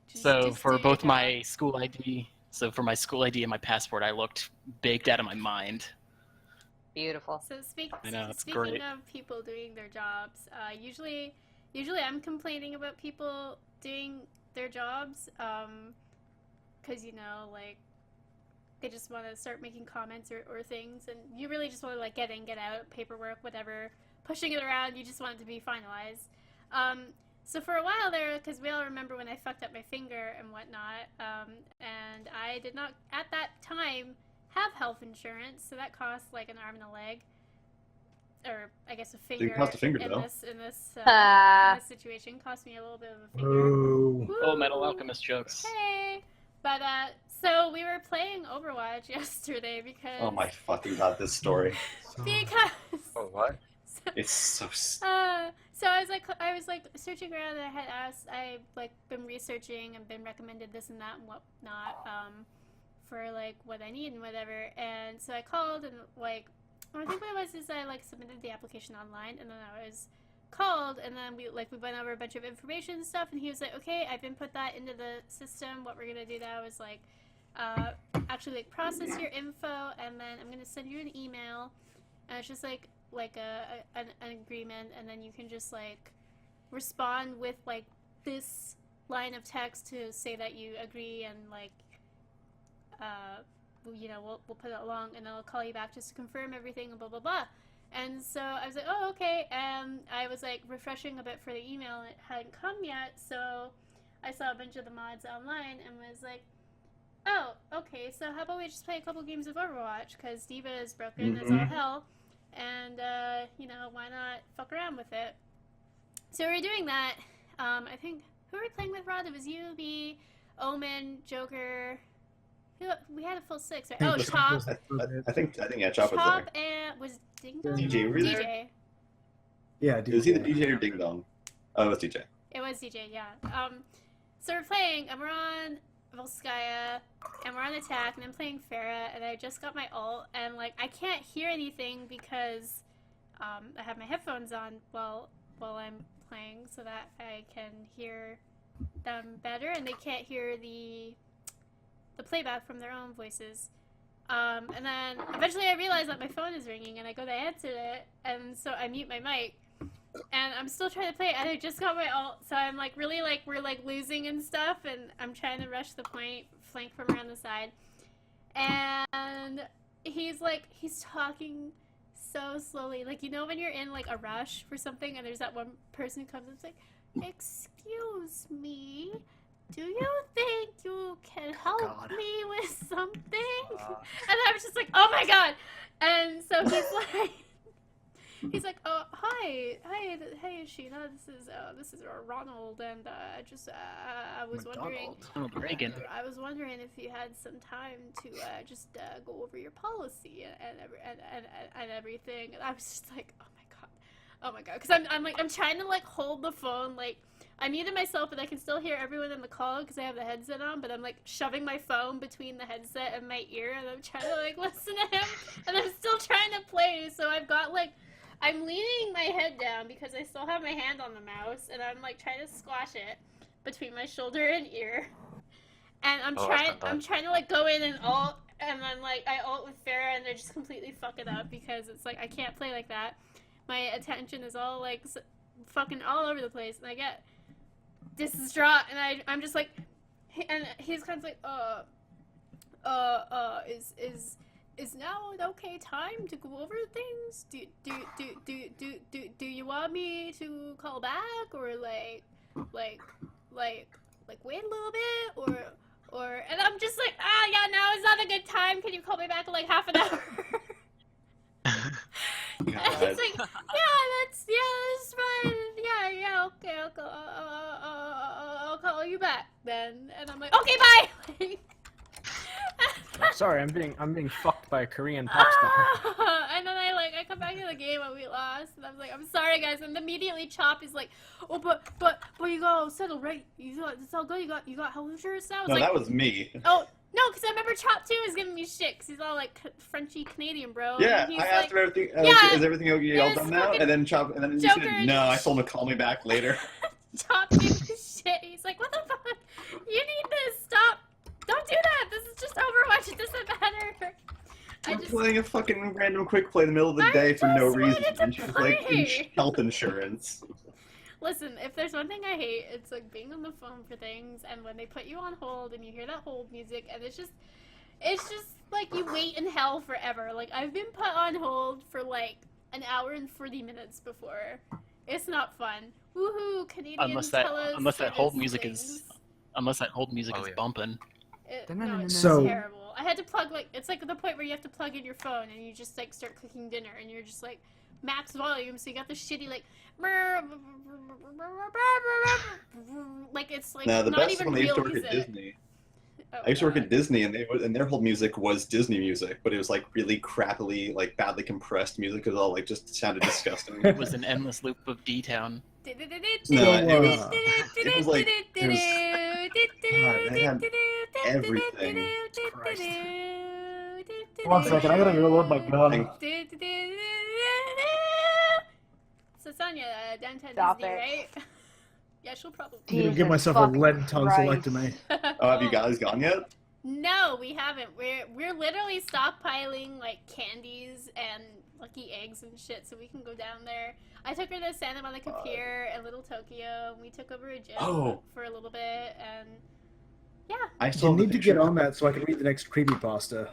Just So do for your both job. my school ID, and my passport, I looked baked out of my mind. Beautiful. So I know, it's speaking great. of people doing their jobs, usually I'm complaining about people doing their jobs, because like they just want to start making comments or things, and you really just want to like get in, get out, paperwork, whatever, pushing it around. You just want it to be finalized. So for a while there, because we all remember when I fucked up my finger and whatnot, and I did not at that time have health insurance, so that cost like an arm and a leg, or I guess a finger. It cost a finger, in though. in this situation, cost me a little bit of a finger. Oh. Oh, Metal Alchemist jokes. Hey, but so we were playing Overwatch yesterday because Oh my fucking god, this story. because Oh, what? It's so. so I was like searching around, and I had asked, I've like been researching and been recommended this and that and whatnot, for like what I need and whatever. And so I called, and like I think what it was is I like submitted the application online, and then I was called, and then we went over a bunch of information and stuff, and he was like, okay, I've input that into the system. What we're gonna do now is like actually like process your info, and then I'm gonna send you an email, and it's just like an agreement, and then you can just like respond with like this line of text to say that you agree, and like we'll put it along, and then I'll call you back just to confirm everything and blah blah blah. And so I was like, oh, okay. And I was like refreshing a bit for the email, and it hadn't come yet. So I saw a bunch of the mods online and was like, oh, okay. So how about we just play a couple games of Overwatch, because Diva is broken as all hell, and why not fuck around with it? So we were doing that. I think who were we playing with, Rod? It was you, me, Omen, Joker. We had a full 6, right? Oh, Chop. I think yeah, Chop was there. Chop and was Ding Dong? DJ, were you DJ. there? Yeah, dude. It was either DJ or Ding Dong. Oh, it was DJ. It was DJ, yeah. So we're playing, and we're on Volskaya, and we're on attack, and I'm playing Pharah, and I just got my ult, and like I can't hear anything because I have my headphones on while I'm playing, so that I can hear them better, and they can't hear the playback from their own voices. And then eventually I realize that my phone is ringing, and I go to answer it, and so I mute my mic, and I'm still trying to play, and I just got my ult, so I'm like really like we're like losing and stuff, and I'm trying to rush the point, flank from around the side, and he's talking so slowly, like when you're in like a rush for something, and there's that one person who comes and is like, excuse me, do you think you can help me with something? And I was just like, oh my god. And so he's like, oh, hey Sheena, this is Ronald, and I was wondering, Reagan. I was wondering if you had some time to just go over your policy and everything. And I was just like, oh my god, because I'm trying to like hold the phone, like I muted myself, but I can still hear everyone in the call because I have the headset on, but I'm like shoving my phone between the headset and my ear, and I'm trying to like listen to him, and I'm still trying to play. So I've got like I'm leaning my head down because I still have my hand on the mouse, and I'm like trying to squash it between my shoulder and ear. And I'm trying to like go in and alt, and then like I alt with Farrah, and they just completely fuck it up because it's like I can't play like that. My attention is all like fucking all over the place, and I get distraught, and I'm just like, and he's kind of like, is now an okay time to go over things? Do you want me to call back, or like wait a little bit, or and I'm just like, yeah, now is not a good time. Can you call me back in like half an hour? It's like, that's fine. Yeah, okay, I'll call you back then. And I'm like, okay, bye. Sorry, I'm being fucked by a Korean pop star. And then I come back to the game and we lost, and I was like, I'm sorry guys, and immediately Chop is like, oh but you got all settled, right? It's all good. You got health insurance now? No, like, that was me. Oh no, because I remember Chop 2 was giving me shit, because he's all like Frenchy Canadian, bro. Yeah, and he's I asked him everything. yeah, is everything okay all it was done now? fucking And then Chop, and then he Joker said, no. I told him to call me back later. Chop gave me shit. He's like, what the fuck? You need this. Stop. Don't do that. This is just Overwatch. It doesn't matter. I'm playing a fucking random quick play in the middle of the day for no reason. And she's like, health insurance. Listen, if there's one thing I hate, it's like being on the phone for things, and when they put you on hold and you hear that hold music, and it's just like you wait in hell forever. Like, I've been put on hold for like an hour and 40 minutes before. It's not fun. Woohoo, Canadians tell us unless that hold music things. is bumping. No, it's So- terrible. I had to plug, like, it's like the point where you have to plug in your phone and you just like start cooking dinner and you're just like max volume, so you got the shitty like like it's like No, the not best even one I used real to work music. at Disney. Oh, I used to work God. at Disney, and their whole music was Disney music, but it was like really crappily, like badly compressed music. It was all like just sounded disgusting. It was an endless loop of D-Town. No, it was like God, they had everything. Christ. One second, I gotta reload my gun. So Sonja, downtown Stop Disney, it. right? Yeah, she'll probably. I'm gonna give Jesus myself a fucking lead tonsillectomy. Oh, have you guys gone yet? No, we haven't. We're literally stockpiling like candies and lucky eggs and shit, so we can go down there. I took her to Santa Monica Pier and Little Tokyo, and we took over a gym for a little bit, and yeah. I still You have the need to get picture. on that so I can read the next creepypasta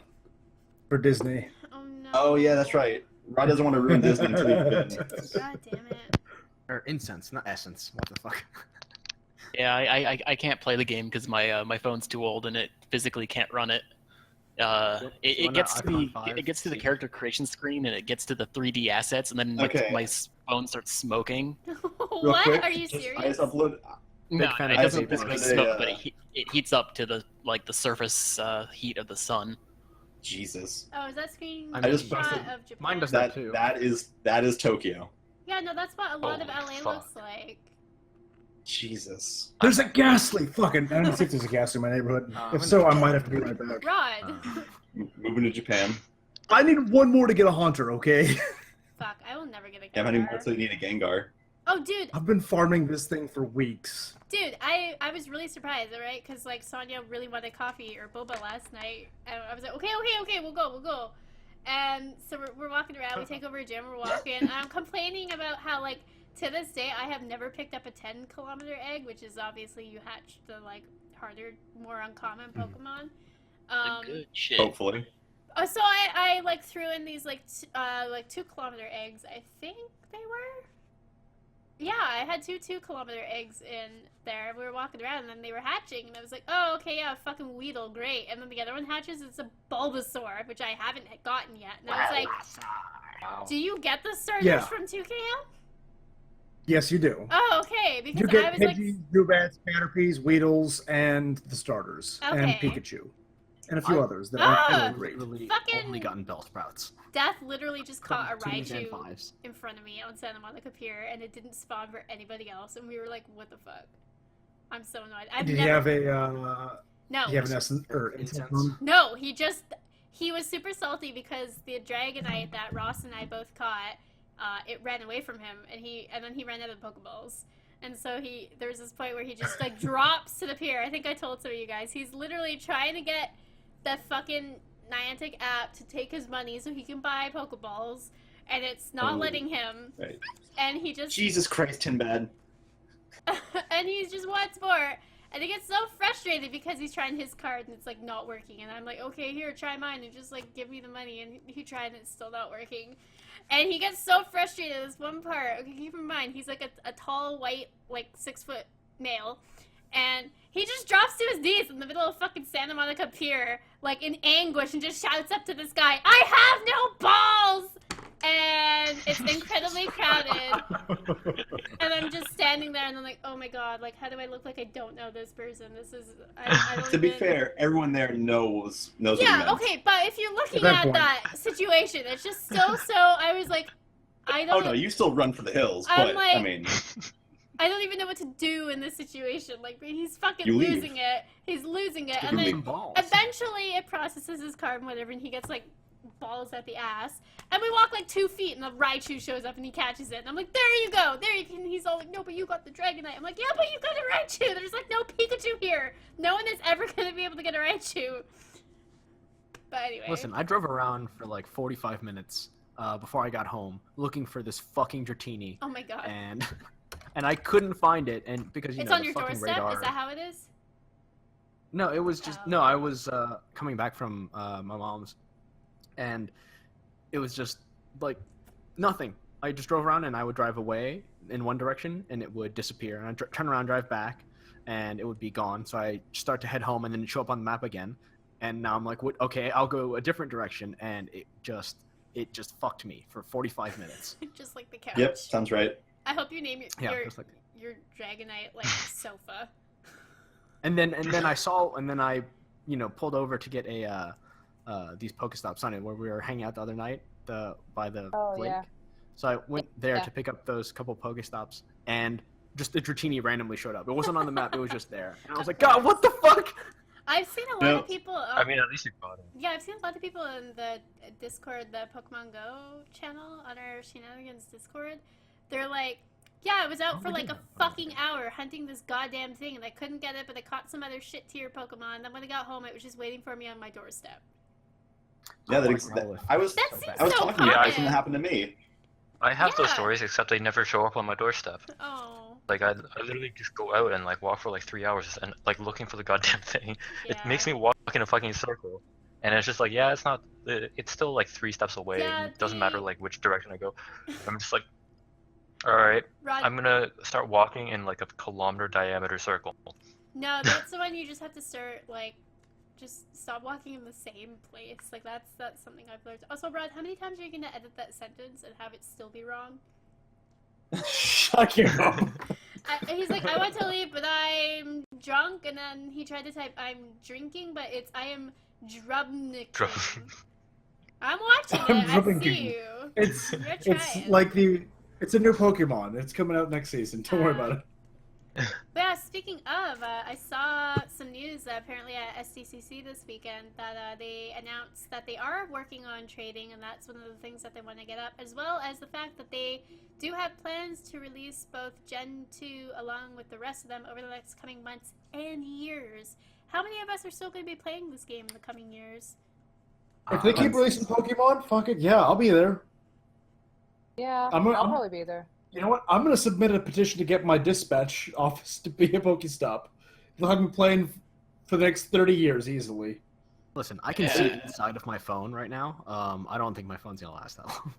for Disney. Oh no. Oh yeah, that's right. Rod doesn't want to ruin Disney until he's been. God damn it. Or incense, not essence. What the fuck? Yeah, I can't play the game because my phone's too old and it physically can't run it. It Run gets an to the iPhone 5, it gets to the see. character creation screen and it gets to the 3D assets and then like, Okay. my phone starts smoking. Real What? quick, Are you I serious? just upload. No, fan it of doesn't Vapor. physically They, smoke, but it heats up to the surface heat of the sun. Jesus. Oh, is that screen I just shot posted- of Japan? Mine does that That too. that is Tokyo. Yeah, no, that's what a lot of Holy LA fuck. looks like. Jesus. There's a gas leak! Fucking, I don't see if there's a gas leak in my neighborhood. If so, I might have to be right back. Rod. Moving to Japan. I need one more to get a Haunter, okay? Fuck, I will never get a Yeah, how many Gengar. more till you need a Gengar? Oh, dude, I've been farming this thing for weeks. dude, I was really surprised, right? Because, like, Sonja really wanted coffee or boba last night. And I was like, okay, we'll go. And so we're walking around, we take over a gym, we're walking, and I'm complaining about how, like, to this day, I have never picked up a 10-kilometer egg, which is obviously you hatch the, like, harder, more uncommon Pokemon. Good shit. Hopefully. So I like threw in these like 2-kilometer eggs. I think they were. Yeah, I had 2-kilometer eggs in there. We were walking around and then they were hatching, and I was like, oh, okay, yeah, fucking Weedle, great. And then the other one hatches. It's a Bulbasaur, which I haven't gotten yet. And I was like, do you get the starters Yeah. from 2KM? Yes, you do. Oh, okay. Because You I get was like, Pidgey, Dubats, Caterpies, Weedles, and the starters. And Okay. Pikachu. And a few others that Ah! are great. Really Fucking- only gotten Bellsprouts. Death literally just caught a Twos and Raichu fives. in front of me on Santa Monica Pier, and it didn't spawn for anybody else, and we were like, what the fuck? I'm so annoyed. I've Did never... you have a No. do you have an essence or Incense? incense? No, he was super salty because the Dragonite that Ross and I both caught it ran away from him, and then he ran out of Pokeballs. And so there's this point where he just like drops to the pier. I think I told some of you guys. He's literally trying to get the fucking Niantic app to take his money so he can buy Pokeballs, and it's not letting him. Right. And he just Jesus Christ, Tinbad. and he just wants more. And he gets so frustrated because he's trying his card and it's like not working. And I'm like, okay, here, try mine and just like give me the money. And he tried and it's still not working. And he gets so frustrated at this one part. Okay, keep in mind, he's like a tall, white, like 6-foot male. And he just drops to his knees in the middle of fucking Santa Monica Pier, like in anguish, and just shouts up to this guy, I have no balls! And it's incredibly crowded. And I'm just standing there and I'm like, oh my god, like how do I look like I don't know this person? This is, I don't To be even... fair, everyone there knows what you Yeah, meant. okay, but if you're looking that at point. that situation, it's just I was like, I Oh don't... no, you still run for the hills, I'm but like- I mean, I don't even know what to do in this situation. Like, he's fucking You leave. losing it. He's losing it. Give And him then some balls. eventually it processes his card and whatever, and he gets, like, balls at the ass. And we walk, like, 2 feet, and the Raichu shows up, and he catches it. And I'm like, there you go. There you can. He's all like, no, but you got the Dragonite. I'm like, yeah, but you got a Raichu. There's, like, no Pikachu here. No one is ever going to be able to get a Raichu. But anyway. Listen, I drove around for like 45 minutes before I got home looking for this fucking Dratini, Oh, my God. and I couldn't find it, and because It's know on the your fucking doorstep? radar. Is that how it is? No, it was just Oh. no. I was coming back from my mom's, and it was just like nothing. I just drove around, and I would drive away in one direction, and it would disappear, and I'd turn around, drive back, and it would be gone. So I start to head home, and then it'd show up on the map again, and now I'm like, what? Okay, I'll go a different direction, and it just fucked me for 45 minutes. Just like the couch. yep, sounds right. I hope you name Yeah, your just like. Dragonite, like, sofa. And then I pulled over to get a these Pokestops on it where we were hanging out the other night by the lake. yeah. So I went there Yeah. to pick up those couple Pokestops, and just the Dratini randomly showed up. It wasn't on the map; it was just there. And I was like, God, what the fuck? I've seen a lot No. of people. I mean, at least you got it. Yeah, I've seen a lot of people in the Discord, the Pokemon Go channel on our Shenanigans Discord. They're like, yeah, I was out for like a fucking hour hunting this goddamn thing, and I couldn't get it, but I caught some other shit tier Pokemon. Then when I got home, it was just waiting for me on my doorstep. Yeah, Oh, I was That so seems bad. I was so talking to you guys when common. it happened to me. I have those Yeah. stories, except they never show up on my doorstep. Oh, Like, I literally just go out and, like, walk for, like, 3 hours and, like, looking for the goddamn thing. It yeah. makes me walk in a fucking circle. And it's just like, yeah, it's still, like, 3 steps away. Yeah, and it doesn't matter, the- like, which direction I go. I'm just like, alright, Rod, I'm gonna start walking in, like, a kilometer diameter circle. no, that's the one you just have to start, like, just stop walking in the same place. Like, that's something I've learned. Also, Rod, how many times are you gonna edit that sentence and have it still be wrong? Shut your mouth. He's like, I want to leave, but I'm drunk, and then he tried to type, I'm drinking, but it's, I am drubnicking. I'm watching I'm it, I see drubnicking. you. It's You're it's trying. like it's a new Pokemon. It's coming out next season. Don't worry about it. But yeah, speaking of, I saw some news apparently at SDCC this weekend that they announced that they are working on trading, and that's one of the things that they want to get up, as well as the fact that they do have plans to release both Gen 2 along with the rest of them over the next coming months and years. How many of us are still going to be playing this game in the coming years? If they keep releasing Pokemon, fuck it, yeah, I'll be there. Yeah, I'm- I'll I'm- probably be there. You know what? I'm gonna submit a petition to get my dispatch office to be a Pokestop. They'll have me playing for the next 30 years easily. Listen, I can see it inside of my phone right now. I don't think my phone's gonna last that long.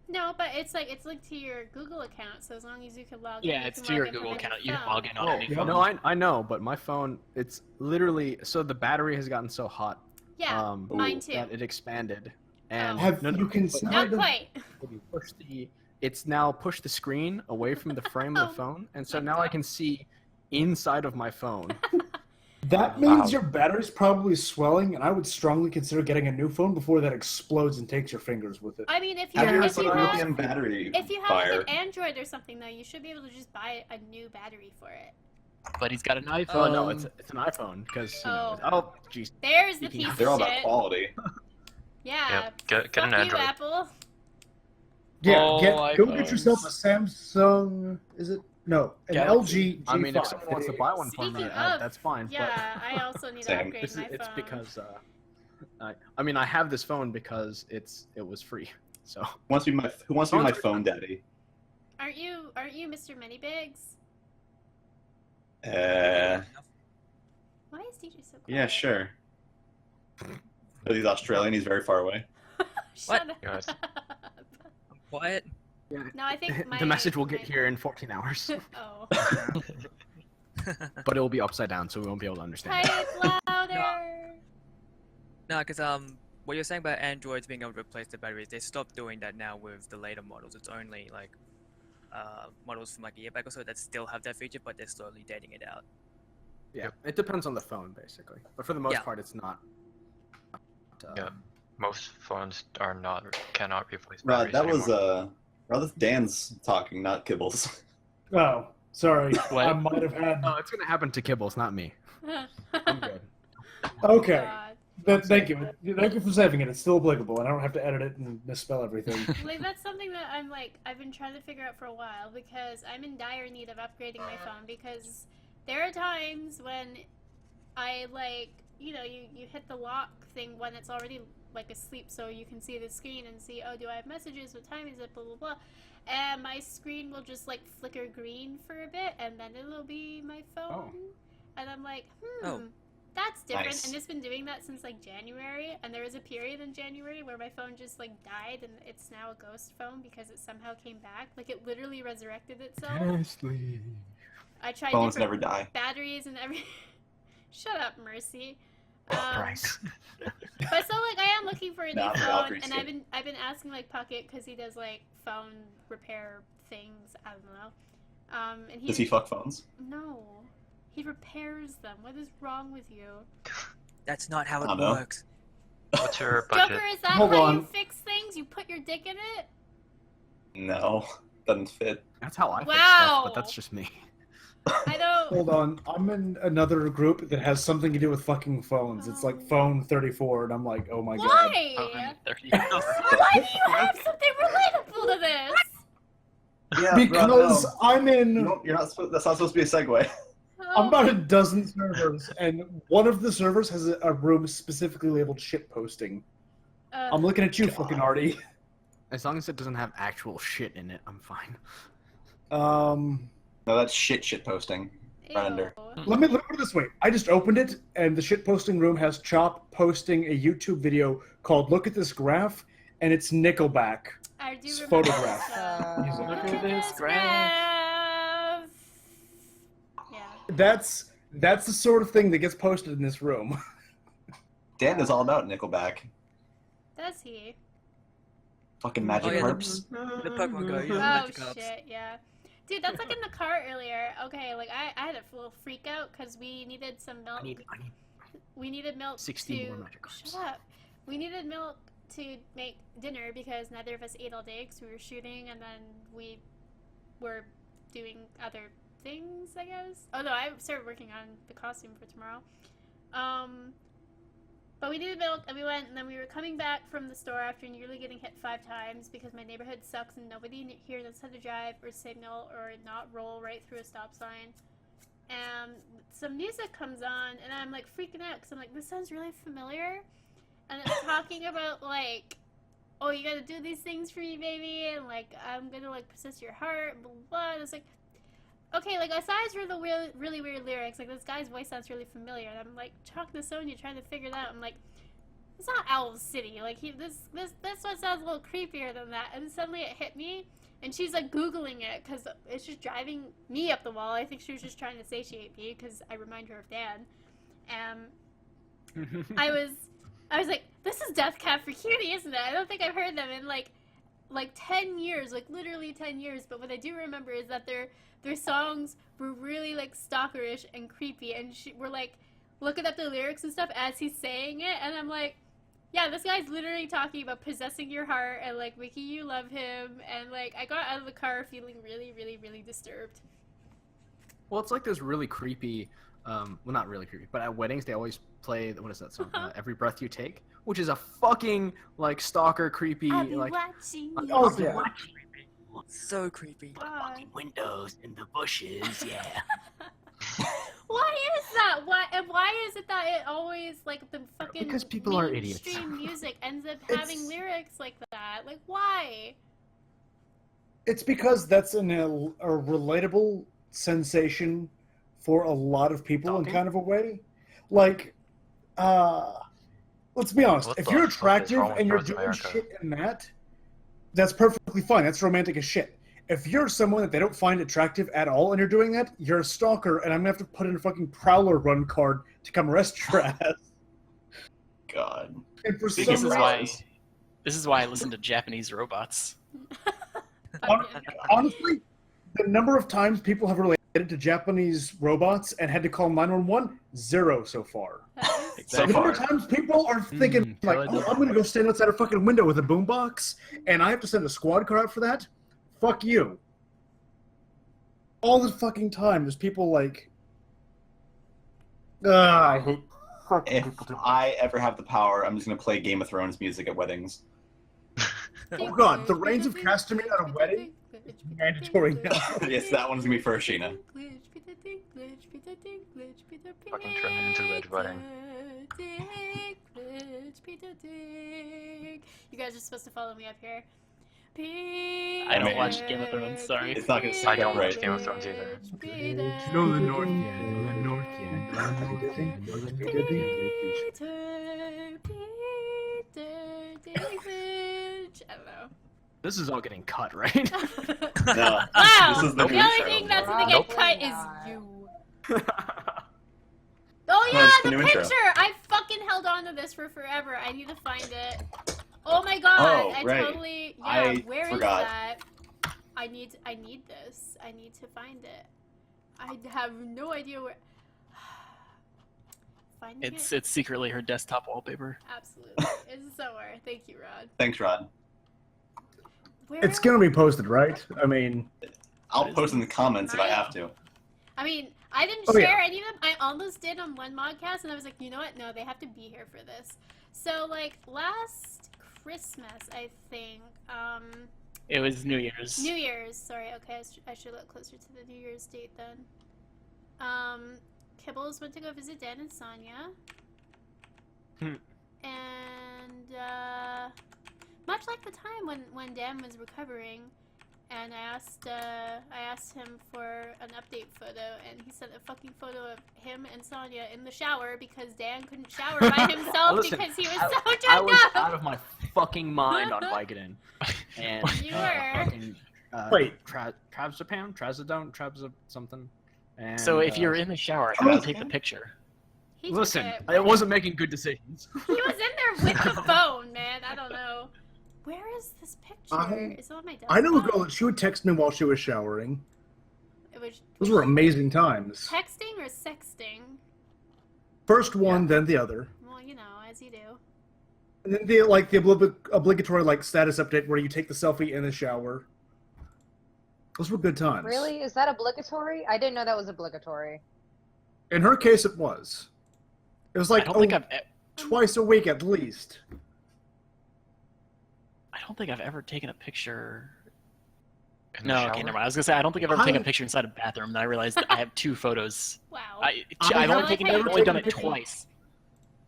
No, but it's linked to your Google account, so as long as you can log in. Yeah, you it's can to log your in from Google any account. You can phone. log in on Oh, any yeah. phone. No, I know, but my phone, it's literally so the battery has gotten so hot. Yeah, mine too. That it expanded, and Oh. Have no, you but considered? Not quite. when you push it's now pushed the screen away from the frame of the phone, and so now I can see inside of my phone. That means Wow. your battery's probably swelling, and I would strongly consider getting a new phone before that explodes and takes your fingers with it. I mean, if you Have you ever if put you a have lithium battery if you have fire? like, an Android or something though, you should be able to just buy a new battery for it. But he's got an iPhone. Oh no, it's an iPhone because oh jeez. There's the Speaking piece of- They're all of about shit. quality. Yeah. Yep, get an Fuck you, Android. Apple. Yeah, go get yourself a Samsung. Is it? No, an Galaxy. LG G5. I mean, if someone wants to buy one for me, Speaking of, that's fine. Yeah, I also need to Same. upgrade But my phone. it's because I mean, I have this phone because it was free. So Who wants to be my phone daddy? Aren't you Mr. Moneybags? Why is DJ so quiet? Yeah, sure. But he's Australian. He's very far away. Shut Guys. up. Quiet. No, I think the message will get here in 14 hours, Oh. but it will be upside down, so we won't be able to understand. Type louder. No, because what you're saying about Androids being able to replace the batteries, they stopped doing that now with the later models. It's only like models from like a year back or so that still have that feature, but they're slowly dating it out. Yeah, it depends on the phone basically, but for the most part, it's not. Yeah, most phones cannot replace Rod, batteries that was anymore. Rod, that's Dan's talking, not Kibbles. Oh, sorry. What? I might have had. Oh, it's gonna happen to Kibbles, not me. I'm good. Okay. God. Thank you. Thank you for saving it. It's still applicable, and I don't have to edit it and misspell everything. Like, that's something that I've been trying to figure out for a while because I'm in dire need of upgrading my phone because there are times when I you hit the lock thing when it's already like asleep so you can see the screen and see, oh, do I have messages, what time is it, blah blah blah, and my screen will just like flicker green for a bit and then it'll be my phone. And I'm like, that's different. Nice. And it's been doing that since like January, and there was a period in January where my phone just like died and it's now a ghost phone because it somehow came back, like it literally resurrected itself. I tried Phones different never die. batteries and every shut up, Mercy. Price. But so like I am looking for a new Nah, phone, Valkyrie's and good. I've been asking like Puckett because he does like phone repair things. I don't know. And Does he fuck phones? No, he repairs them. What is wrong with you? That's not how I it don't know. works. What's your budget? Joker, is that Hold how on. you fix things? You put your dick in it? No, doesn't fit. That's how I fix Wow. stuff, but that's just me. I don't. Hold on. I'm in another group that has something to do with fucking phones. It's like Phone 34, and I'm like, oh my god. Why? Why do you have something relatable to this? Yeah, Because Rod, I'm in. no. You're not. That's not supposed to be a segue. I'm about a dozen servers, and one of the servers has a room specifically labeled shit posting. I'm looking at you, fucking Artie. As long as it doesn't have actual shit in it, I'm fine. No, that's shit posting. Right under. Let me put it this way. I just opened it, and the shit posting room has Chop posting a YouTube video called "Look at This Graph," and it's Nickelback. I do remember Photograph. this, Music. Look at this graph. Yeah. That's the sort of thing that gets posted in this room. Dan is all about Nickelback. Does he? Fucking magic yeah, harps. The Pokemon Go, yeah, Oh Magic Harps. shit, yeah. Dude, that's like in the car earlier. Okay, like I had a little freak out because we needed some milk. I need We needed milk 60 to... more magic harps. Shut up. We needed milk to make dinner because neither of us ate all day because we were shooting and then we were doing other things, I guess. Oh no, I started working on the costume for tomorrow. But we needed milk and we went, and then we were coming back from the store after nearly getting hit 5 times because my neighborhood sucks and nobody here knows how to drive or signal or not roll right through a stop sign. And some music comes on and I'm like freaking out because I'm like, this sounds really familiar. And it's talking about like, oh, you gotta do these things for me, baby, and like I'm gonna like possess your heart, blah blah blah. And it's like, okay, like aside from the really weird lyrics, like this guy's voice sounds really familiar, and I'm like talking to Sonja trying to figure it out. I'm like, it's not Owl City. Like this one sounds a little creepier than that. And then suddenly it hit me, and she's like googling it because it's just driving me up the wall. I think she was just trying to satiate me because I remind her of Dan. I was like, this is Death Cab for Cutie, isn't it? I don't think I've heard them in like 10 years, like literally 10 years. But what I do remember is that their songs were really like stalkerish and creepy, and we're like looking up the lyrics and stuff as he's saying it, and I'm like, yeah, this guy's literally talking about possessing your heart and like making you love him, and like I got out of the car feeling really, really, really disturbed. Well, it's like this really creepy well, not really creepy, but at weddings they always play what is that song? Every Breath You Take, which is a fucking like stalker creepy I'll be like watching you. Oh yeah. So creepy. God. windows in the bushes, yeah. Why is that? Why is it that it always like the fucking Because people are idiots. mainstream music ends up It's- having lyrics like that? Like why? It's because that's a relatable sensation for a lot of people in Stalking? kind of a way. Like, let's be honest. What If the you're fuck is attractive wrong with and you're North doing America? shit in that's perfectly fine. That's romantic as shit. If you're someone that they don't find attractive at all and you're doing that, you're a stalker, and I'm gonna have to put in a fucking Prowler run card to come arrest your ass. God. And for some This is why. reason, This is why I listen to Japanese robots. honestly, the number of times people have related to Japanese robots and had to call 911, 0 so far. So The number far. of times people are thinking, like, oh, I'm going to go stand outside a fucking window with a boombox, and I have to send a squad car out for that? Fuck you. All the fucking time, there's people like, I hate fucking If people. I ever have the power, I'm just gonna play Game of Thrones music at weddings. Oh god, the Reigns of Castamere at a wedding? Mandatory now. Yes, that one's gonna be for Sheena. Fucking turn it into Red Wedding. You guys are supposed to follow me up here. I don't watch Game of Thrones, sorry. It's not gonna I stick don't out watch right. Game of Thrones either. No, the North, yeah, no, the North, I don't know. This is all getting cut, right? No, Wow! this is the The new only show. thing that's gonna Nope. get cut is Not. you. Oh No, yeah, it's the the new picture! intro. I fucking held on to this for forever. I need to find it. Oh my god! Oh, I right. totally. Yeah, I where is forgot. that? I need this. I need to find it. I have no idea where. Finding It's it? secretly her desktop wallpaper. Absolutely. It's somewhere. Thank you, Rod. Thanks, Rod. Where? It's gonna be posted, right? I mean, I'll post in the comments if I have to. I mean, I didn't Oh, yeah. share any of them. I almost did on one Modcast, and I was like, you know what? No, they have to be here for this. So, like, last Christmas, I think, It was New Year's. New Year's, sorry, okay, I should look closer to the New Year's date then. Kibbles went to go visit Dan and Sonja. And, much like the time when Dan was recovering, and I asked him for an update photo, and he sent a fucking photo of him and Sonja in the shower because Dan couldn't shower by himself Listen, because he was I so was drunk out up. of my fucking mind on Vicodin. And You were. fucking, Wait. Trazodone, Trazodone, something. And, So if you're in the shower, how do you take the picture? He took listen, it. I wasn't making good decisions. He was in there with the phone, man. I don't know. Where is this picture? Is it on my desktop? I know a girl that she would text me while she was showering. It was Those were amazing times. texting or sexting? First one, then the other. Well, you know, as you do. And then the obligatory like status update where you take the selfie in the shower. Those were good times. Really? Is that obligatory? I didn't know that was obligatory. In her case, it was. It was like I don't think I've twice a week at least. ever taken a picture. In the No, okay, shower? never mind. I was gonna say I don't think I've ever taken a I- picture inside a bathroom. Then I realized that I have two photos. Wow. I've have only taken never I've only done taken it a picture. twice.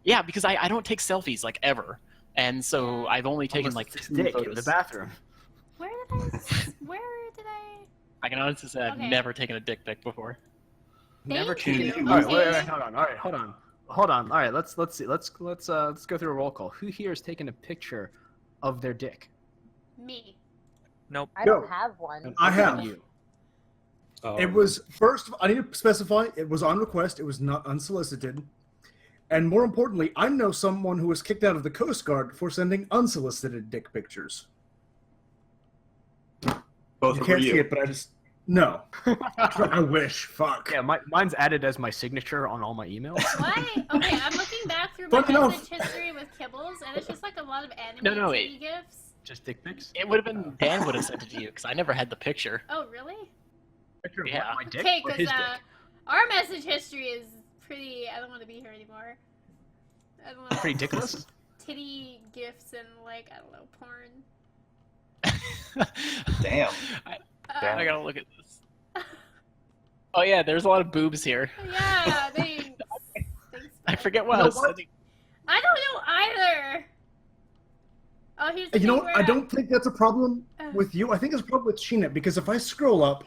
Yeah, because I don't take selfies like ever, and so I've only taken like Unless it's two dick in photos. the bathroom. Where did I? I can honestly say I've Okay. never taken a dick pic before. Never Thank taken. you. All right, Okay. wait, hold on. All right, hold on. All right, let's see. Let's go through a roll call. Who here has taken a picture of their dick? Me. Nope. I No. don't have one. I have. You. It was first. I need to specify. It was on request. It was not unsolicited. And more importantly, I know someone who was kicked out of the Coast Guard for sending unsolicited dick pictures. Both You were can't see you. it, but I just no. I wish. Fuck. Yeah, mine's added as my signature on all my emails. Why? Okay, I'm looking back through my Funny enough. message history with Kibbles, and it's just like a lot of anime No, TV gifs. Just dick pics. It would have been Dan would have sent it to you because I never had the picture. Oh, really? Picture of Yeah. what, my dick Okay, or because his dick? our message history is pretty. I don't want to be here anymore. I don't want Pretty dickless? titty gifts and like I don't know porn. Damn. I gotta look at this. Oh yeah, there's a lot of boobs here. Yeah, thanks. I forget what I was saying. I don't know either. Oh, here's the You know thing what? where I don't think that's a problem with you. I think it's a problem with Sheena because if I scroll up,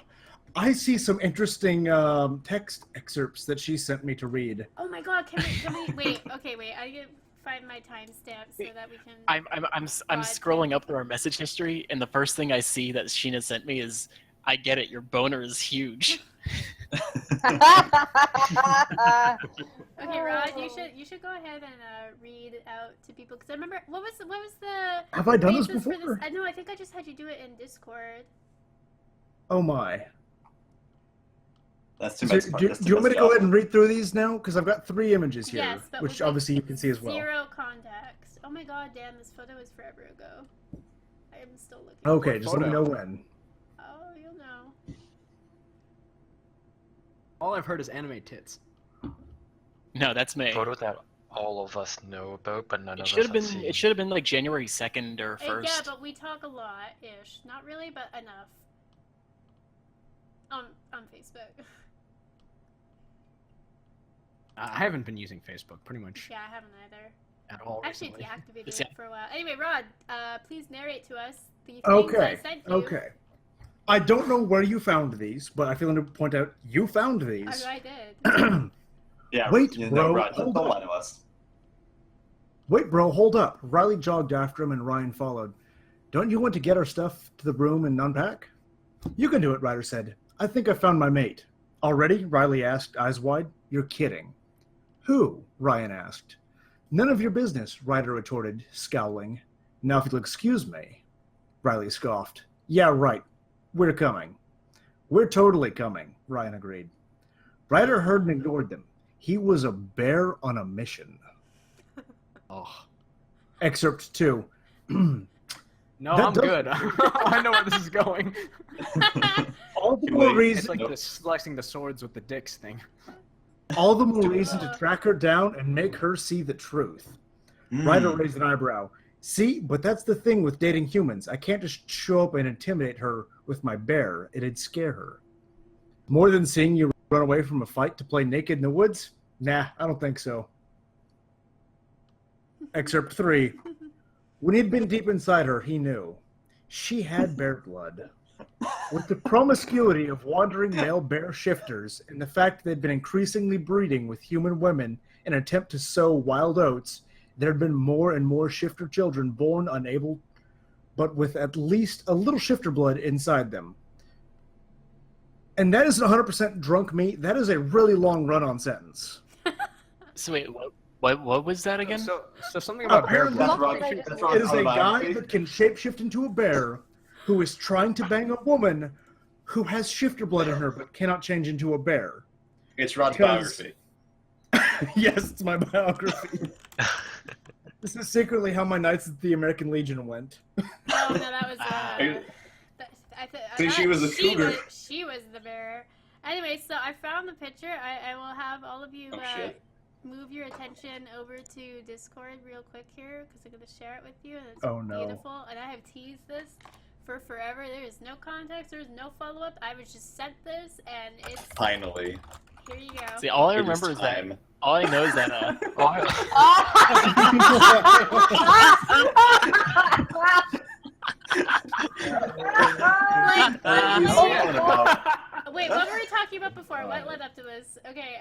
I see some interesting text excerpts that she sent me to read. Oh my god, can we wait? Okay, wait. I can find my timestamp so that we can. I'm scrolling up through our message history, and the first thing I see that Sheena sent me is, "I get it. Your boner is huge." Okay, Rod, you should go ahead and read out to people because I remember what was the. Have I done this basis for before? I know. I think I just had you do it in Discord. Oh my. That's too So, much. do you want me to go ahead and read through these now? Because I've got 3 images here, Yes, but which with obviously you can see as well. 0 context. Oh my god, damn! This photo is forever ago. I am still looking. Okay, just let me know when. Oh, you'll know. All I've heard is anime tits. No, that's me. Photo that all of us know about, but none It of should us have have been. seen. It should have been like January 2nd or 1st. Yeah, but we talk a lot, ish. Not really, but enough. On Facebook. I haven't been using Facebook pretty much Yeah, I haven't either. at all Actually, recently. deactivated it for a while. Anyway, Rod, please narrate to us the things Okay, I sent you. okay. I don't know where you found these, but I feel to point out you found Oh, these. I did. Yeah. Wait, you bro, know, Rod, hold don't on. lie to us. Wait, bro, hold up. Riley jogged after him and Ryan followed. Don't you want to get our stuff to the room and unpack? You can do it, Ryder said. I think I found my mate. Already? Riley asked, eyes wide. You're kidding. Who? Ryan asked. None of your business, Ryder retorted, scowling. Now if you'll excuse me. Riley scoffed. Yeah, right. We're coming. We're totally coming, Ryan agreed. Ryder heard and ignored them. He was a bear on a mission. Oh. Excerpt 2. No, That I'm does- good. I know where this is going. All the more It's reason, like the slicing the swords with the dicks thing. all the more reason to track her down and make her see the truth. Ryder raised an eyebrow. See, but that's the thing with dating humans. I can't just show up and intimidate her with my bear. It'd scare her. More than seeing you run away from a fight to play naked in the woods? Nah, I don't think so. Excerpt 3. When he'd been deep inside her, he knew. She had bear blood. With the promiscuity of wandering male bear shifters and the fact they'd been increasingly breeding with human women in an attempt to sow wild oats, there had been more and more shifter children born unable, but with at least a little shifter blood inside them. And that isn't 100% drunk me. That is a really long run-on sentence. So wait, what was that again? So something about bear Apparently, blood. it is a guy that can shapeshift into a bear who is trying to bang a woman who has shifter blood in her but cannot change into a bear. It's Rod's Because- biography. Yes, it's my biography. This is secretly how my nights at the American Legion went. No, that was. See, she was a cougar. She was the bear. Anyway, so I found the picture. I will have all of you shit. move your attention over to Discord real quick here because I'm going to share it with you. And it's Oh, no. beautiful. And I have teased this for forever. There is no context. There is no follow-up. I was just sent this, and it's... Finally. Here you go. See, all I It is remember is that. time. All I know is that. Wait, what were we talking about before? What led up to this? Okay,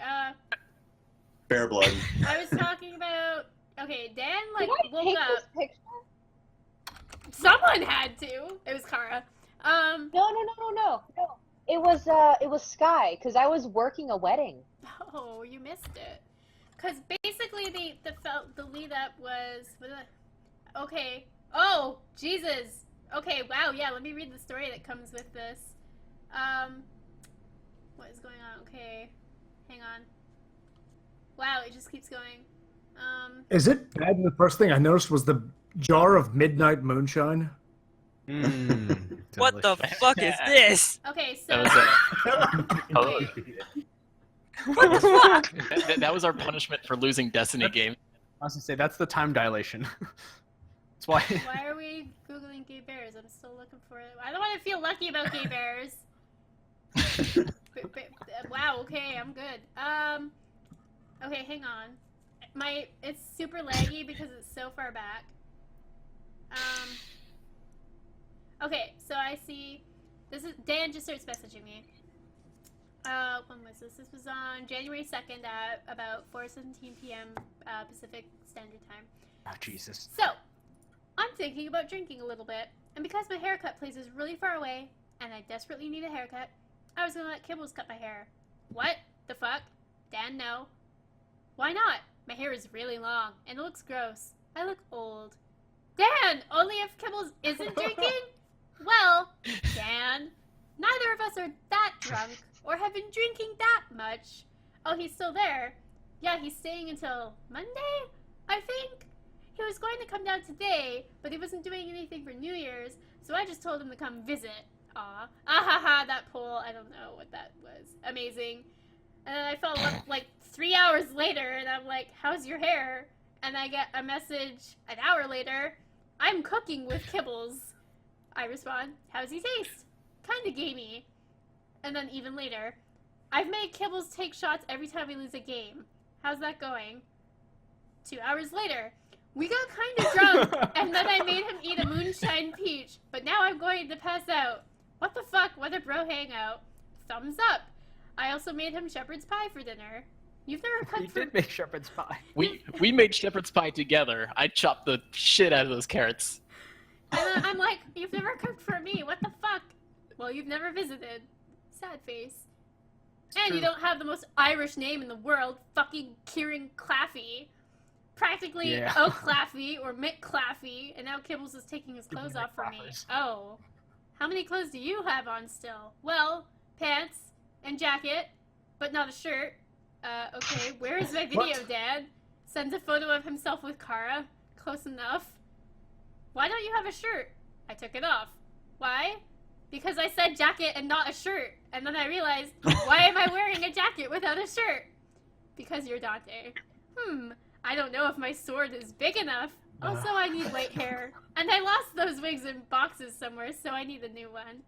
Bear blood. I was talking about... Okay, Dan, Did I woke take up... this picture? Someone had to. It was Kara. No. It was Sky because I was working a wedding. Oh, you missed it. Because basically the lead up was... Okay. Oh, Jesus. Okay, wow, yeah, let me read the story that comes with this. What is going on? Okay, hang on. Wow, it just keeps going. Is it bad? The first thing I noticed was the jar of midnight moonshine. What the fuck is this? Okay, so... That was Wait. What the fuck? That was our punishment for losing Destiny game. I was gonna say that's the time dilation. That's why. Why are we googling gay bears? I'm still looking for it. I don't want to feel lucky about gay bears. Wow. Okay, I'm good. Okay, hang on. It's super laggy because it's so far back. Okay, so I see. This is Dan just starts messaging me. When was this? This was on January 2nd at about 4:17 p.m. Pacific Standard Time. Oh, Jesus. So, I'm thinking about drinking a little bit, and because my haircut place is really far away, and I desperately need a haircut, I was gonna let Kibbles cut my hair. What the fuck? Dan, no. Why not? My hair is really long, and it looks gross. I look old. Dan! Only if Kibbles isn't drinking? Well, Dan, neither of us are that drunk, or have been drinking that much. Oh, he's still there. Yeah, he's staying until Monday, I think? He was going to come down today, but he wasn't doing anything for New Year's, so I just told him to come visit. Aw. Ahaha, that poll. I don't know what that was. Amazing. And then I follow up like 3 hours later, and I'm like, how's your hair? And I get a message an hour later, I'm cooking with Kibbles. I respond, how's he taste? Kinda gamey. And then even later, I've made Kibbles take shots every time we lose a game. How's that going? 2 hours later, we got kinda drunk, and then I made him eat a moonshine peach, but now I'm going to pass out. What the fuck? What a bro hangout. Thumbs up. I also made him shepherd's pie for dinner. You've never cooked for... We did make shepherd's pie. We made shepherd's pie together. I chopped the shit out of those carrots. And I'm like, you've never cooked for me. What the fuck? Well, you've never visited. Sad face. And you don't have the most Irish name in the world, fucking Kieran Claffey. Practically Oak Claffey or Mick Claffey, and now Kibbles is taking his clothes off for me. Oh. How many clothes do you have on still? Well, pants and jacket, but not a shirt. Okay, where is my video, Dad? Sends a photo of himself with Kara. Close enough. Why don't you have a shirt? I took it off. Why? Because I said jacket and not a shirt. And then I realized, why am I wearing a jacket without a shirt? Because you're Dante. I don't know if my sword is big enough. Also, I need white hair. And I lost those wigs in boxes somewhere, so I need a new one.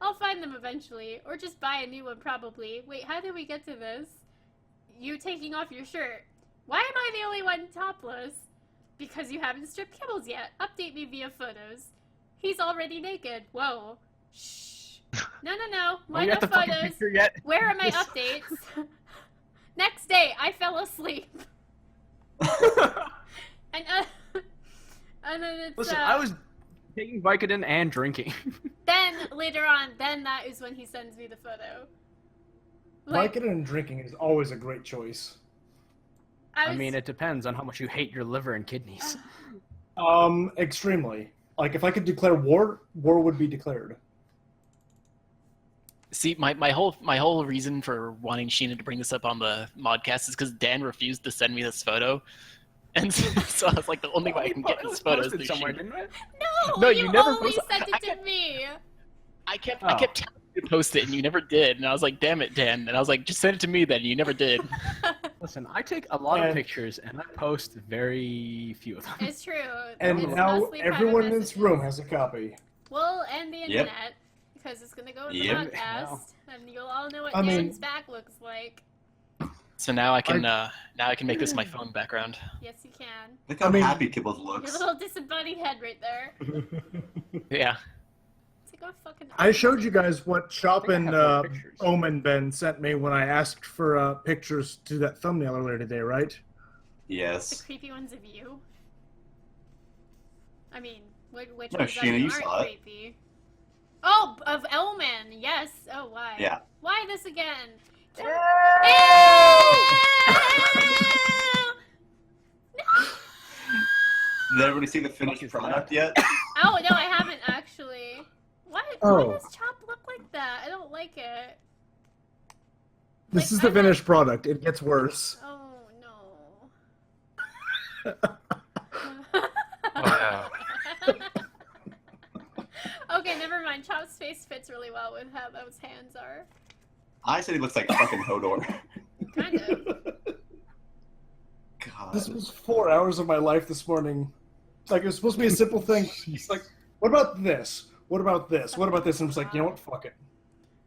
I'll find them eventually, or just buy a new one probably. Wait, how did we get to this? You taking off your shirt. Why am I the only one topless? Because you haven't stripped Kibbles yet. Update me via photos. He's already naked. Whoa. Shh. No. Why no photos? Where are my updates? Next day, I fell asleep. And then it's, Listen, I was taking Vicodin and drinking. Then, later on, that is when he sends me the photo. Like, Vicodin and drinking is always a great choice. I mean, it depends on how much you hate your liver and kidneys. Extremely. Like, if I could declare war would be declared. See, my whole reason for wanting Sheena to bring this up on the Modcast is because Dan refused to send me this photo. And so I was like, the only way I can get this photo is through somewhere, Sheena. didn't I? No, you never only posted- sent it to me. I kept telling you to post it, and you never did. And I was like, damn it, Dan. And I was like, just send it to me then. And you never did. Listen, I take a lot of pictures, and I post very few of them. It's true. And it's now mostly private everyone in this messages. room has a copy. Well, and the internet, because it's gonna go in the Yep. podcast, and you'll all know what I mean- Dan's back looks like. So now I can make this my phone background. Yes, you can. Look how I mean- happy Kibbles Your looks. little disembodied head right there. Yeah. It's like, oh, fucking. I showed you guys what Shop I and have more pictures. Omen Ben sent me when I asked for pictures to that thumbnail earlier today, right? The Yes. creepy ones of you. I mean, which No, ones of Sheena, you you aren't saw it. creepy? Oh, of Omen. Yes. Oh, why? Yeah. Why this again? Ew! Did everybody see the finished product yet? Oh, no, I haven't actually. Why Oh. does Chop look like that? I don't like it. This Like, is the I'm finished product. It gets worse. Oh, no. Oh, Okay, never mind. Chop's face fits really well with how those hands are. I said he looks like fucking Hodor. Kind of. God. This was 4 hours of my life this morning. Like, it was supposed to be a simple thing. It's like, what about this? What about this? What about this? And I'm just like, you know what? Fuck it.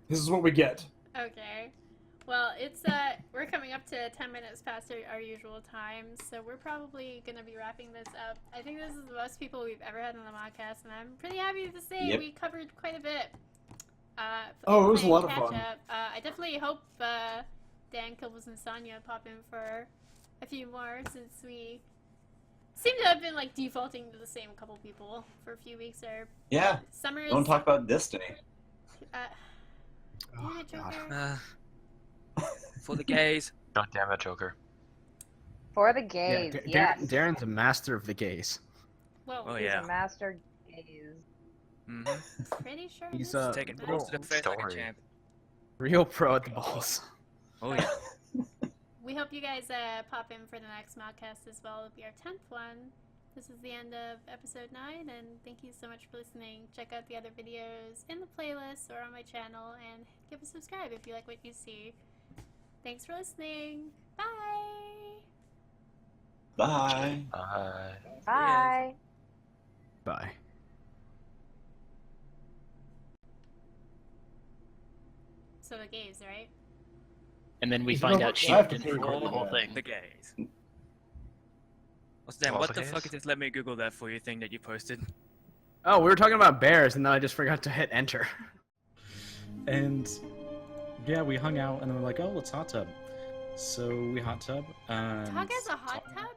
This is what we get. Okay. Well, it's we're coming up to 10 minutes past our usual time, so we're probably gonna be wrapping this up. I think this is the most people we've ever had on the Modcast, and I'm pretty happy to say we covered quite a bit. It was a lot of fun. I definitely hope Dan, Kibbles, and Sonja pop in for a few more, since we seem to have been like defaulting to the same couple people for a few weeks. Or Summer's. Don't talk about Destiny. Damn it, Joker. For the gays. God damn it, Joker. For the gays, Yeah, yes. Darren's a master of the gays. Whoa. Oh, He's yeah. a master gaze. Pretty sure He's, this Taking is balls to the face like a Story. champ. Real pro at the balls. Oh yeah. We hope you guys pop in for the next Modcast as well. It'll be our 10th one. This is the end of episode 9, and thank you so much for listening. Check out the other videos in the playlist or on my channel, and give a subscribe if you like what you see. Thanks for listening. Bye! Bye. Bye. Bye. Bye. So the gays, right? And then we You find know out what? she I have to didn't take record the whole that. thing. The gays. What's that? Also What the gays? fuck is this? Let me Google that for you thing that you posted. Oh, we were talking about bears, and then I just forgot to hit enter. And yeah, we hung out and then we're like, oh, let's hot tub. So we hot tub. And Tug has a hot tub?